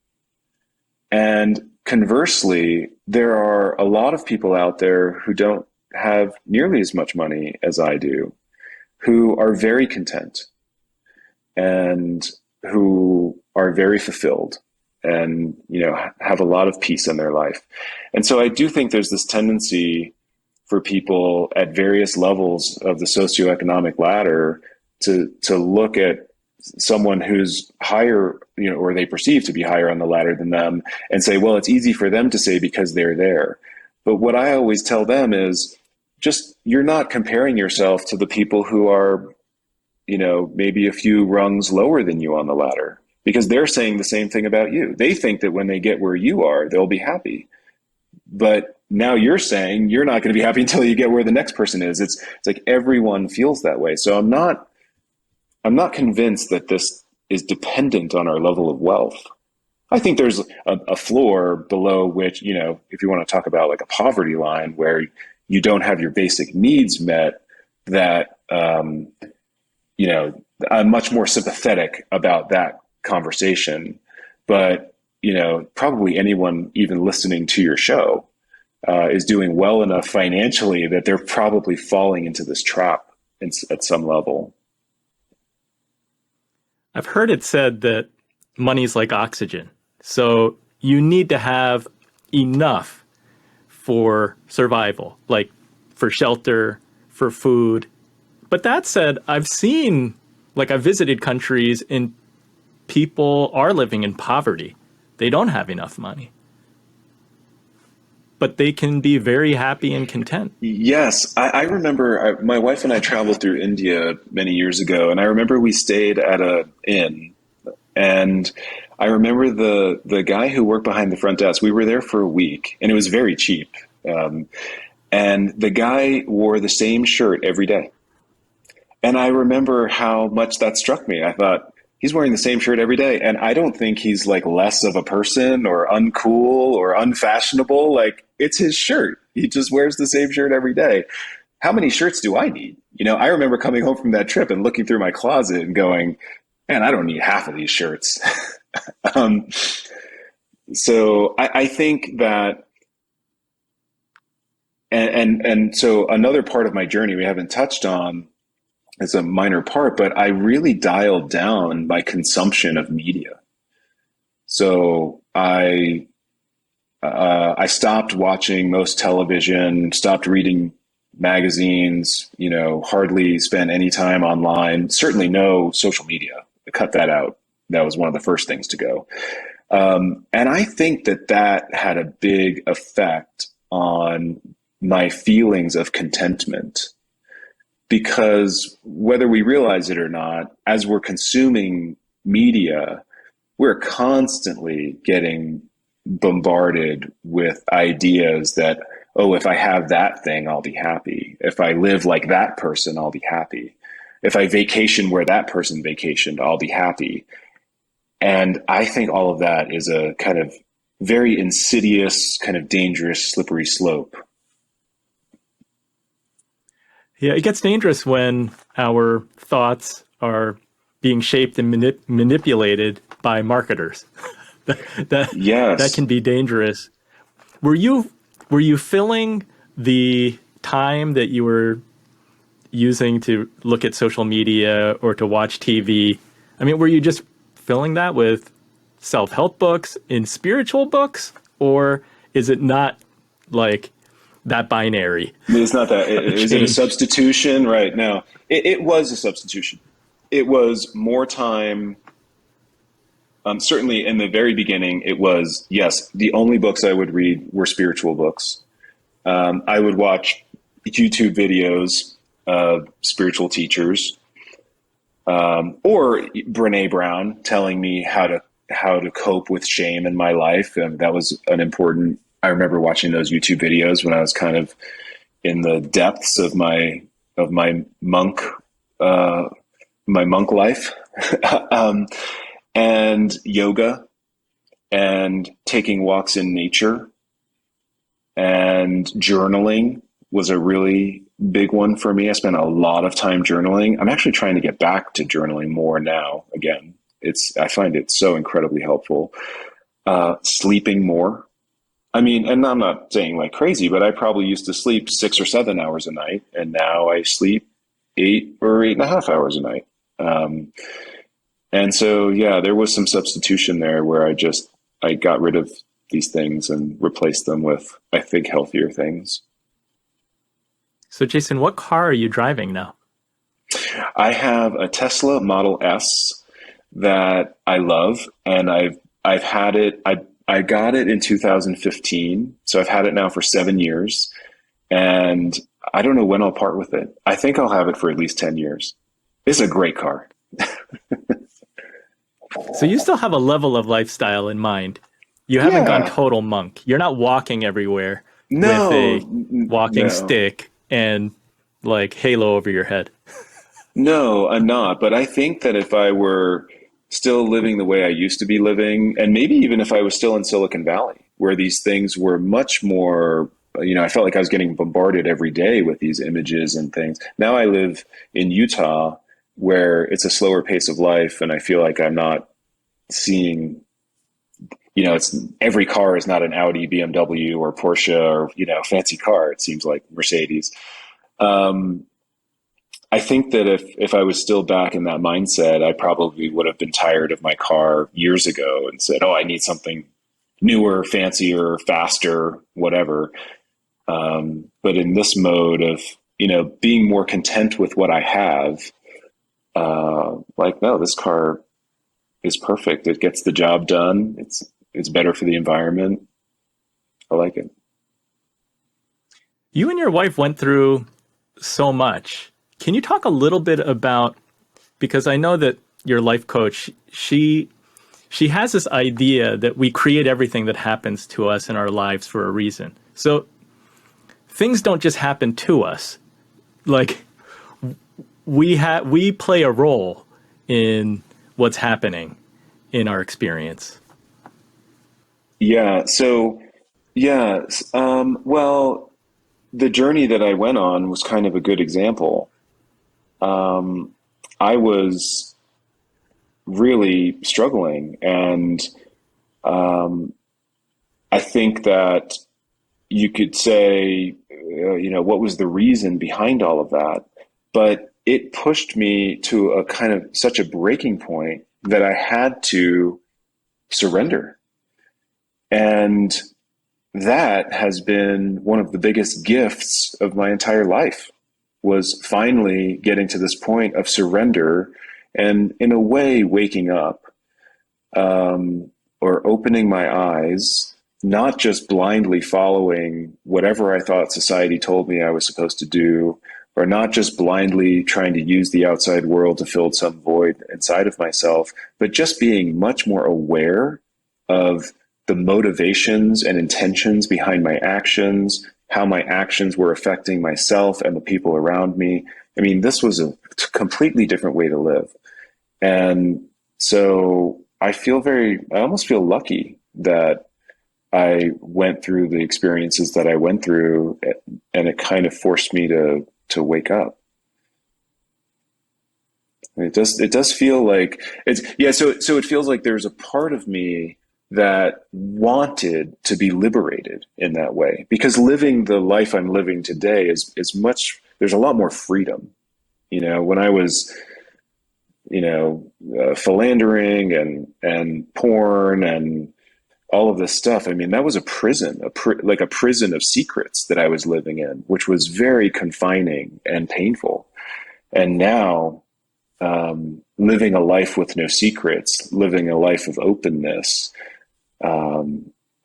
And conversely, there are a lot of people out there who don't have nearly as much money as I do, who are very content and who are very fulfilled and, have a lot of peace in their life. And so I do think there's this tendency for people at various levels of the socioeconomic ladder to look at someone who's higher, or they perceive to be higher on the ladder than them and say, well, it's easy for them to say because they're there. But what I always tell them is just, you're not comparing yourself to the people who are, maybe a few rungs lower than you on the ladder, because they're saying the same thing about you. They think that when they get where you are, they'll be happy. But now you're saying you're not going to be happy until you get where the next person is. It's like everyone feels that way. So I'm not convinced that this is dependent on our level of wealth. I think there's a floor below which, if you want to talk about like a poverty line where you don't have your basic needs met, that, I'm much more sympathetic about that conversation. But, probably anyone even listening to your show is doing well enough financially that they're probably falling into this trap at some level. I've heard it said that money is like oxygen. So you need to have enough for survival, like for shelter, for food. But that said, I've visited countries and people are living in poverty. they don't have enough money, but they can be very happy and content. Yes, I remember my wife and I traveled through India many years ago, and I remember we stayed at a inn, and I remember the guy who worked behind the front desk. We were there for a week, and it was very cheap. And the guy wore the same shirt every day. And I remember how much that struck me. I thought, he's wearing the same shirt every day. And I don't think he's like less of a person or uncool or unfashionable. Like, it's his shirt. He just wears the same shirt every day. How many shirts do I need? I remember coming home from that trip and looking through my closet and going, man, I don't need half of these shirts. So I think that, and so another part of my journey we haven't touched on, it's a minor part, but I really dialed down my consumption of media. So I stopped watching most television, stopped reading magazines, hardly spent any time online, certainly no social media. I cut that out. That was one of the first things to go. And I think that had a big effect on my feelings of contentment. Because whether we realize it or not, as we're consuming media, we're constantly getting bombarded with ideas that, oh, if I have that thing, I'll be happy. If I live like that person, I'll be happy. If I vacation where that person vacationed, I'll be happy. And I think all of that is a kind of very insidious, kind of dangerous, slippery slope. Yeah, it gets dangerous when our thoughts are being shaped and manipulated by marketers. Yes. That can be dangerous. Were you filling the time that you were using to look at social media or to watch TV? I mean, were you just filling that with self-help books and spiritual books, or is it not like that binary? It's not that. Is it a substitution? Right. No, it was a substitution. It was more time. Certainly in the very beginning, it was, yes, the only books I would read were spiritual books. I would watch YouTube videos of spiritual teachers, or Brene Brown telling me how to cope with shame in my life. And that was an important. I remember watching those YouTube videos when I was kind of in the depths of my monk life, and yoga and taking walks in nature and journaling was a really big one for me. I spent a lot of time journaling. I'm actually trying to get back to journaling more now. Again, I find it so incredibly helpful. Sleeping more. I mean, and I'm not saying like crazy, but I probably used to sleep 6 or 7 hours a night, and now I sleep 8 or 8.5 hours a night. And so, yeah, there was some substitution there where I got rid of these things and replaced them with, I think, healthier things. So, Jason, what car are you driving now? I have a Tesla Model S that I love, and I've had it. I got it in 2015, so I've had it now for 7 years, and I don't know when I'll part with it. I think I'll have it for at least 10 years. It's a great car. So you still have a level of lifestyle in mind. You haven't gone total monk. You're not walking everywhere with a walking stick and like halo over your head. No, I'm not. But I think that if I were still living the way I used to be living, and maybe even if I was still in Silicon Valley, where these things were much more, I felt like I was getting bombarded every day with these images and things. Now I live in Utah, where it's a slower pace of life, and I feel like I'm not seeing, it's every car is not an Audi, BMW, or Porsche, or fancy car. It seems like Mercedes. I think that if I was still back in that mindset, I probably would have been tired of my car years ago and said, "Oh, I need something newer, fancier, faster, whatever." But in this mode of being more content with what I have. No, this car is perfect. It gets the job done. it's better for the environment. I like it. You and your wife went through so much. Can you talk a little bit about, because I know that your life coach, she has this idea that we create everything that happens to us in our lives for a reason. So things don't just happen to us. Like we play a role in what's happening in our experience. Yeah. So, yeah. Well, the journey that I went on was kind of a good example. I was really struggling, and I think that you could say, what was the reason behind all of that? But it pushed me to a kind of such a breaking point that I had to surrender. And that has been one of the biggest gifts of my entire life, was finally getting to this point of surrender and, in a way, waking up, or opening my eyes, not just blindly following whatever I thought society told me I was supposed to do, or not just blindly trying to use the outside world to fill some void inside of myself, but just being much more aware of the motivations and intentions behind my actions, how my actions were affecting myself and the people around me. I mean, this was a completely different way to live. And so I almost feel lucky that I went through the experiences that I went through, and it kind of forced me to wake up. And it does feel like so it feels like there's a part of me that wanted to be liberated in that way, because living the life I'm living today is much, there's a lot more freedom. When I was, philandering and porn and all of this stuff, I mean, that was a prison, like a prison of secrets that I was living in, which was very confining and painful. And now, living a life with no secrets, living a life of openness,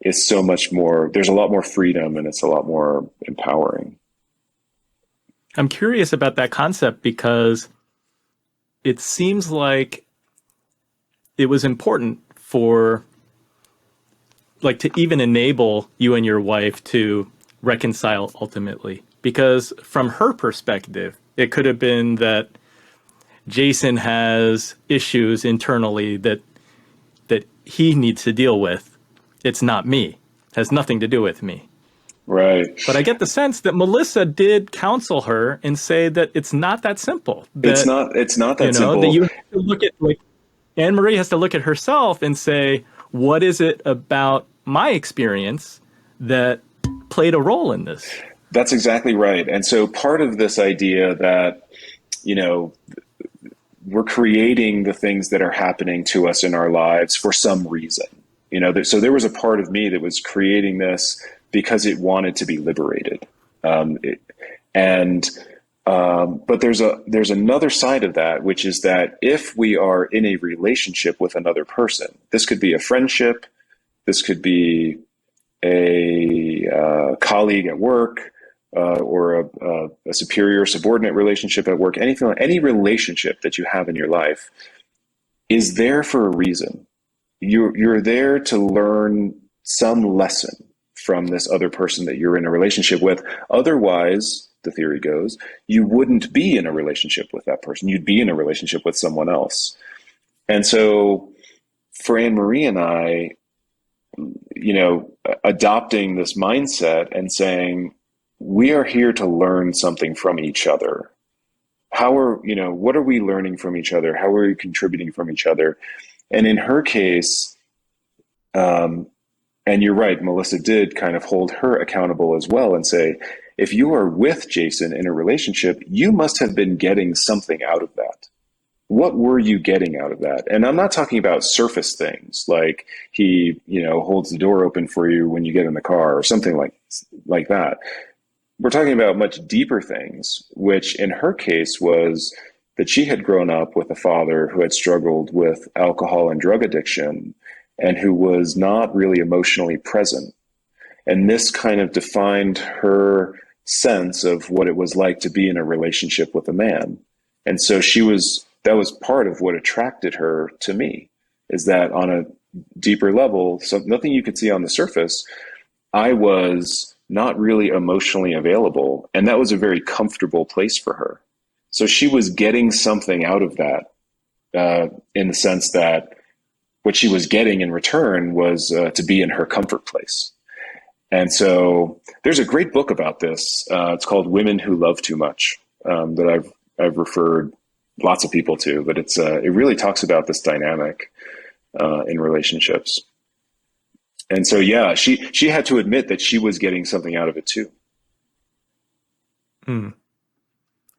is so much more, there's a lot more freedom, and it's a lot more empowering. I'm curious about that concept because it seems like it was important to even enable you and your wife to reconcile ultimately. Because from her perspective, it could have been that Jason has issues internally that he needs to deal with. It's not me. It has nothing to do with me. Right. But I get the sense that Melissa did counsel her and say that it's not that simple. It's not that simple. That you have to look at, like, Anne-Marie has to look at herself and say, what is it about my experience that played a role in this? That's exactly right. And so part of this idea that, we're creating the things that are happening to us in our lives for some reason, so there was a part of me that was creating this because it wanted to be liberated. But there's another side of that, which is that if we are in a relationship with another person, this could be a friendship, this could be a colleague at work, or a superior subordinate relationship at work, any relationship that you have in your life is there for a reason. You're there to learn some lesson from this other person that you're in a relationship with. Otherwise, the theory goes, you wouldn't be in a relationship with that person. You'd be in a relationship with someone else. And so for Anne-Marie and I, adopting this mindset and saying, we are here to learn something from each other. What are we learning from each other? How are we contributing from each other? And in her case, and you're right, Melissa did kind of hold her accountable as well and say, if you are with Jason in a relationship, you must have been getting something out of that. What were you getting out of that? And I'm not talking about surface things like he, holds the door open for you when you get in the car or something like that. We're talking about much deeper things, which in her case was that she had grown up with a father who had struggled with alcohol and drug addiction. and who was not really emotionally present. And this kind of defined her sense of what it was like to be in a relationship with a man. And so that was part of what attracted her to me, is that on a deeper level, so nothing you could see on the surface, I was not really emotionally available. And that was a very comfortable place for her. So she was getting something out of that, in the sense that what she was getting in return was to be in her comfort place. And so there's a great book about this. It's called Women Who Love Too Much, that I've referred lots of people to, but it really talks about this dynamic in relationships. And so, yeah, she had to admit that she was getting something out of it too. Mm.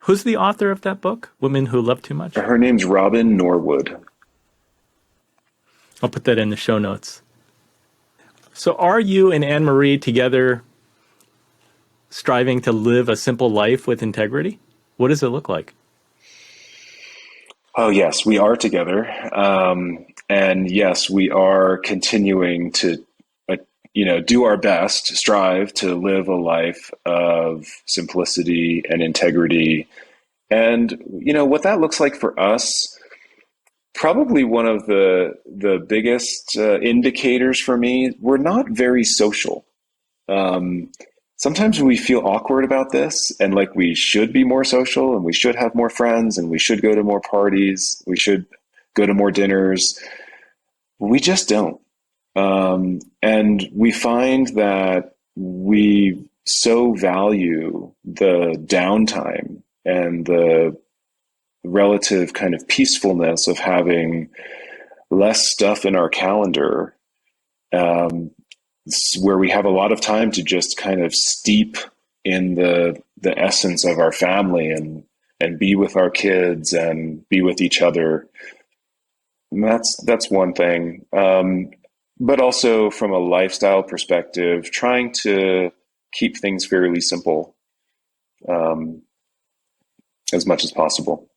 Who's the author of that book, Women Who Love Too Much? Her name's Robin Norwood. I'll put that in the show notes. So are you and Anne-Marie together striving to live a simple life with integrity? What does it look like? Oh, yes, we are together. And yes, we are continuing to, do our best, strive to live a life of simplicity and integrity. And, what that looks like for us, probably one of the biggest indicators for me, we're not very social. Sometimes we feel awkward about this and like we should be more social and we should have more friends and we should go to more parties. We should go to more dinners. We just don't. And we find that we so value the downtime and the relative kind of peacefulness of having less stuff in our calendar, where we have a lot of time to just kind of steep in the essence of our family and be with our kids and be with each other. And that's one thing. But also from a lifestyle perspective, trying to keep things fairly simple, as much as possible.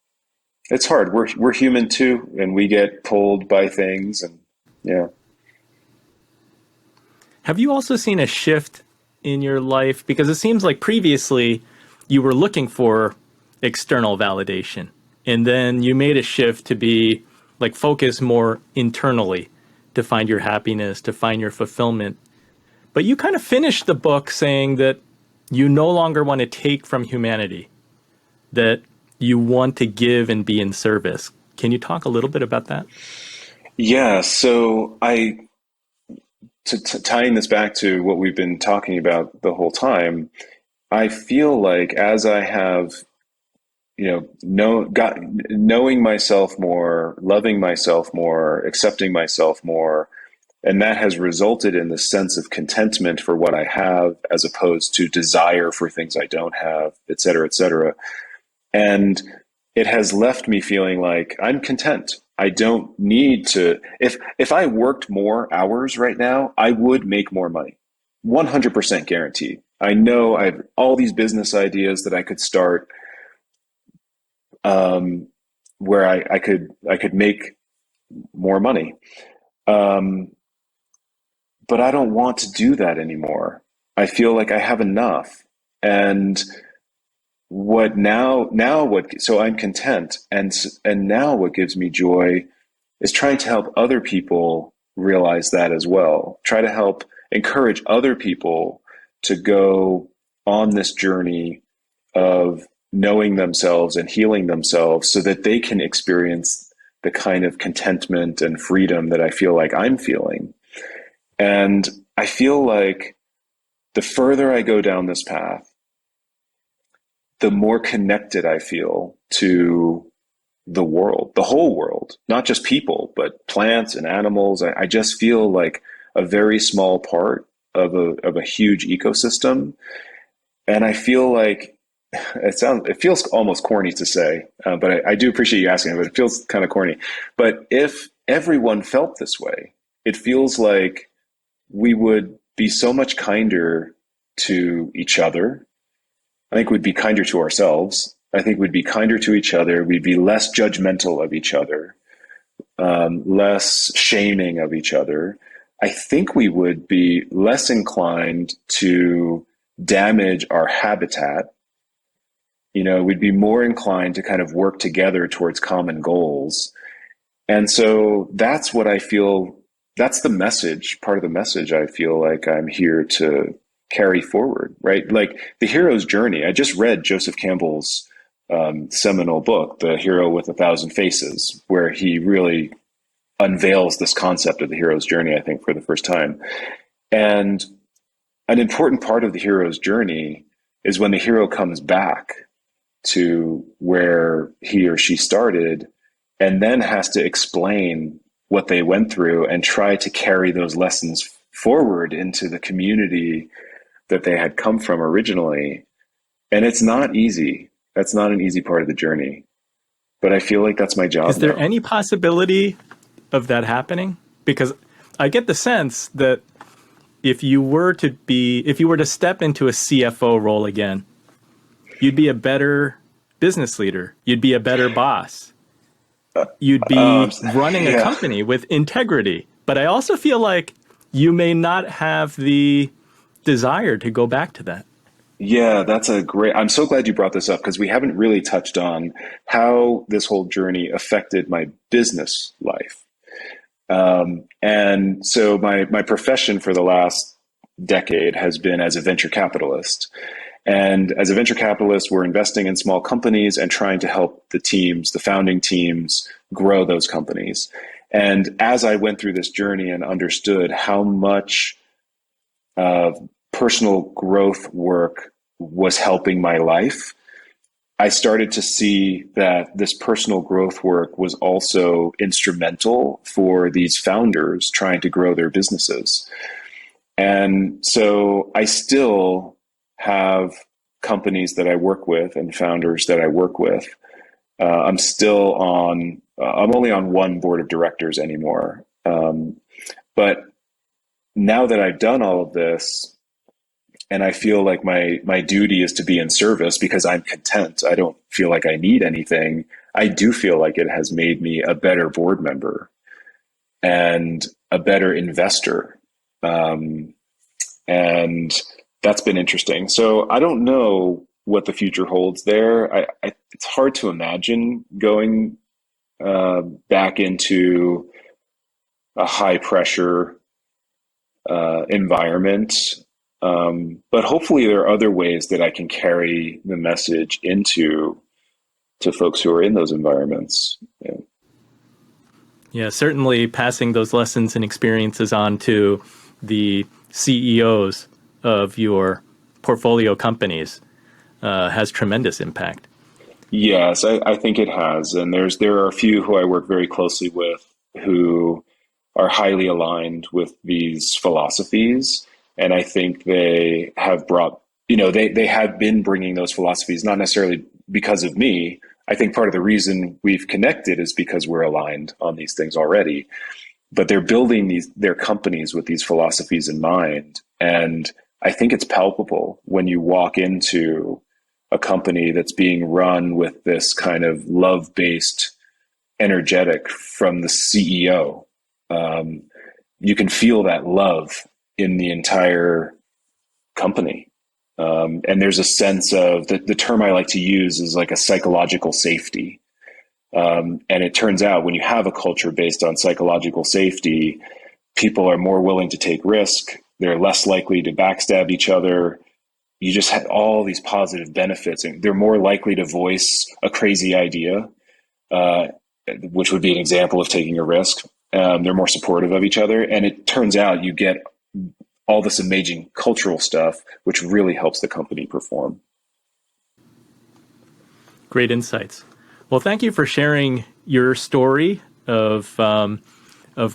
It's hard. We're human too, and we get pulled by things, and yeah. Have you also seen a shift in your life? Because it seems like previously you were looking for external validation, and then you made a shift to be like focus more internally to find your happiness, to find your fulfillment. But you kind of finished the book saying that you no longer want to take from humanity, that you want to give and be in service. Can you talk a little bit about that? Yeah. So tying this back to what we've been talking about the whole time, I feel like as I have, knowing myself more, loving myself more, accepting myself more, and that has resulted in the sense of contentment for what I have, as opposed to desire for things I don't have, et cetera, et cetera. And it has left me feeling like I'm content. I don't need to, if I worked more hours right now, I would make more money. 100% guaranteed. I know I have all these business ideas that I could start, where I could make more money. But I don't want to do that anymore. I feel like I have enough. And so I'm content. And now what gives me joy is trying to help other people realize that as well. Try to help encourage other people to go on this journey of knowing themselves and healing themselves so that they can experience the kind of contentment and freedom that I feel like I'm feeling. And I feel like the further I go down this path, the more connected I feel to the world, the whole world, not just people, but plants and animals. I just feel like a very small part of a huge ecosystem. And I feel like it feels almost corny to say, but I do appreciate you asking, but it feels kind of corny. But if everyone felt this way, it feels like we would be so much kinder to each other. I think we'd be kinder to ourselves. I think we'd be kinder to each other. We'd be less judgmental of each other. less shaming of each other, I think we would be less inclined to damage our habitat. We'd be more inclined to kind of work together towards common goals. And so that's what I feel, that's the message, part of the message I feel like I'm here to carry forward, right? Like the hero's journey. I just read Joseph Campbell's seminal book, The Hero with a Thousand Faces, where he really unveils this concept of the hero's journey, I think, for the first time. And an important part of the hero's journey is when the hero comes back to where he or she started and then has to explain what they went through and try to carry those lessons forward into the community that they had come from originally. And it's not easy. That's not an easy part of the journey. But I feel like that's my job. Is there any possibility of that happening? Because I get the sense that if you were to step into a CFO role again, you'd be a better business leader. You'd be a better boss. You'd be running a company with integrity. But I also feel like you may not have the desire to go back to that. Yeah, I'm so glad you brought this up, because we haven't really touched on how this whole journey affected my business life. And so my profession for the last decade has been as a venture capitalist. And as a venture capitalist, we're investing in small companies and trying to help the founding teams, grow those companies. And as I went through this journey and understood how much personal growth work was helping my life, I started to see that this personal growth work was also instrumental for these founders trying to grow their businesses. And so I still have companies that I work with and founders that I work with. I'm only on one board of directors anymore. But now that I've done all of this, and I feel like my duty is to be in service because I'm content, I don't feel like I need anything, I do feel like it has made me a better board member and a better investor. And that's been interesting. So I don't know what the future holds there. It's hard to imagine going back into a high pressure environment. But hopefully there are other ways that I can carry the message to folks who are in those environments. Yeah, certainly passing those lessons and experiences on to the CEOs of your portfolio companies has tremendous impact. Yes, I think it has. And there are a few who I work very closely with who are highly aligned with these philosophies. And I think they have brought, they have been bringing those philosophies, not necessarily because of me. I think part of the reason we've connected is because we're aligned on these things already. But they're building their companies with these philosophies in mind. And I think it's palpable when you walk into a company that's being run with this kind of love-based energetic from the CEO. You can feel that love in the entire company. And there's a sense of, the term I like to use is like a psychological safety. And it turns out when you have a culture based on psychological safety, people are more willing to take risk. They're less likely to backstab each other. You just have all these positive benefits, and they're more likely to voice a crazy idea, which would be an example of taking a risk. They're more supportive of each other. And it turns out you get all this amazing cultural stuff, which really helps the company perform. Great insights. Well, thank you for sharing your story of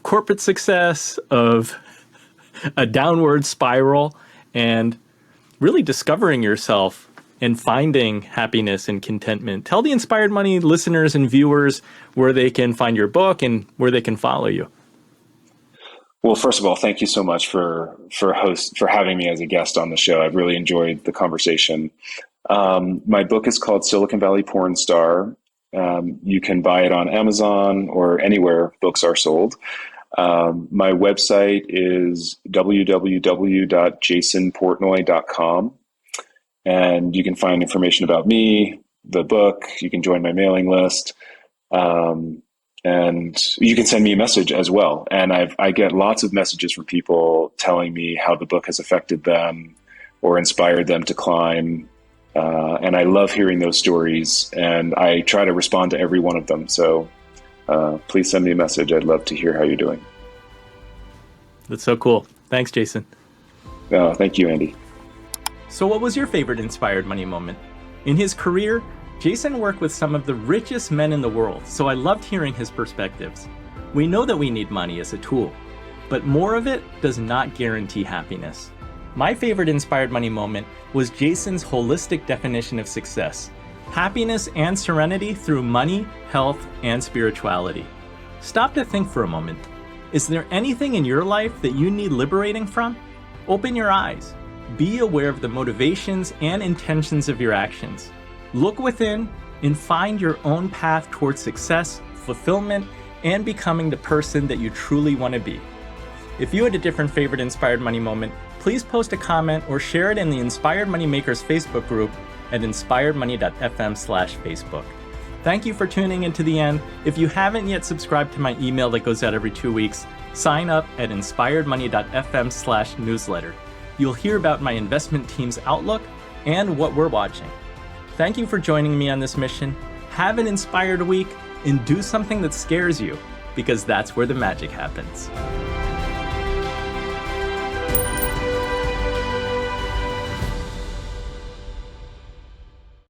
corporate success, of a downward spiral, and really discovering yourself and finding happiness and contentment. Tell the Inspired Money listeners and viewers where they can find your book and where they can follow you. Well, first of all, thank you so much for having me as a guest on the show. I've really enjoyed the conversation. My book is called Silicon Valley Porn Star. You can buy it on Amazon or anywhere books are sold. My website is www.jasonportnoy.com, and you can find information about me, the book. You can join my mailing list, and you can send me a message as well. And I get lots of messages from people telling me how the book has affected them or inspired them to climb. And I love hearing those stories, and I try to respond to every one of them. So please send me a message. I'd love to hear how you're doing. That's so cool. Thanks, Jason. Thank you, Andy. So what was your favorite inspired money moment? In his career, Jason worked with some of the richest men in the world, so I loved hearing his perspectives. We know that we need money as a tool, but more of it does not guarantee happiness. My favorite inspired money moment was Jason's holistic definition of success: happiness and serenity through money, health, and spirituality. Stop to think for a moment. Is there anything in your life that you need liberating from? Open your eyes. Be aware of the motivations and intentions of your actions. Look within and find your own path towards success, fulfillment, and becoming the person that you truly want to be. If you had a different favorite inspired money moment, please post a comment or share it in the Inspired Money Makers Facebook group at inspiredmoney.fm/Facebook. Thank you for tuning in to the end. If you haven't yet subscribed to my email that goes out every 2 weeks, sign up at inspiredmoney.fm/newsletter. You'll hear about my investment team's outlook and what we're watching. Thank you for joining me on this mission. Have an inspired week and do something that scares you, because that's where the magic happens.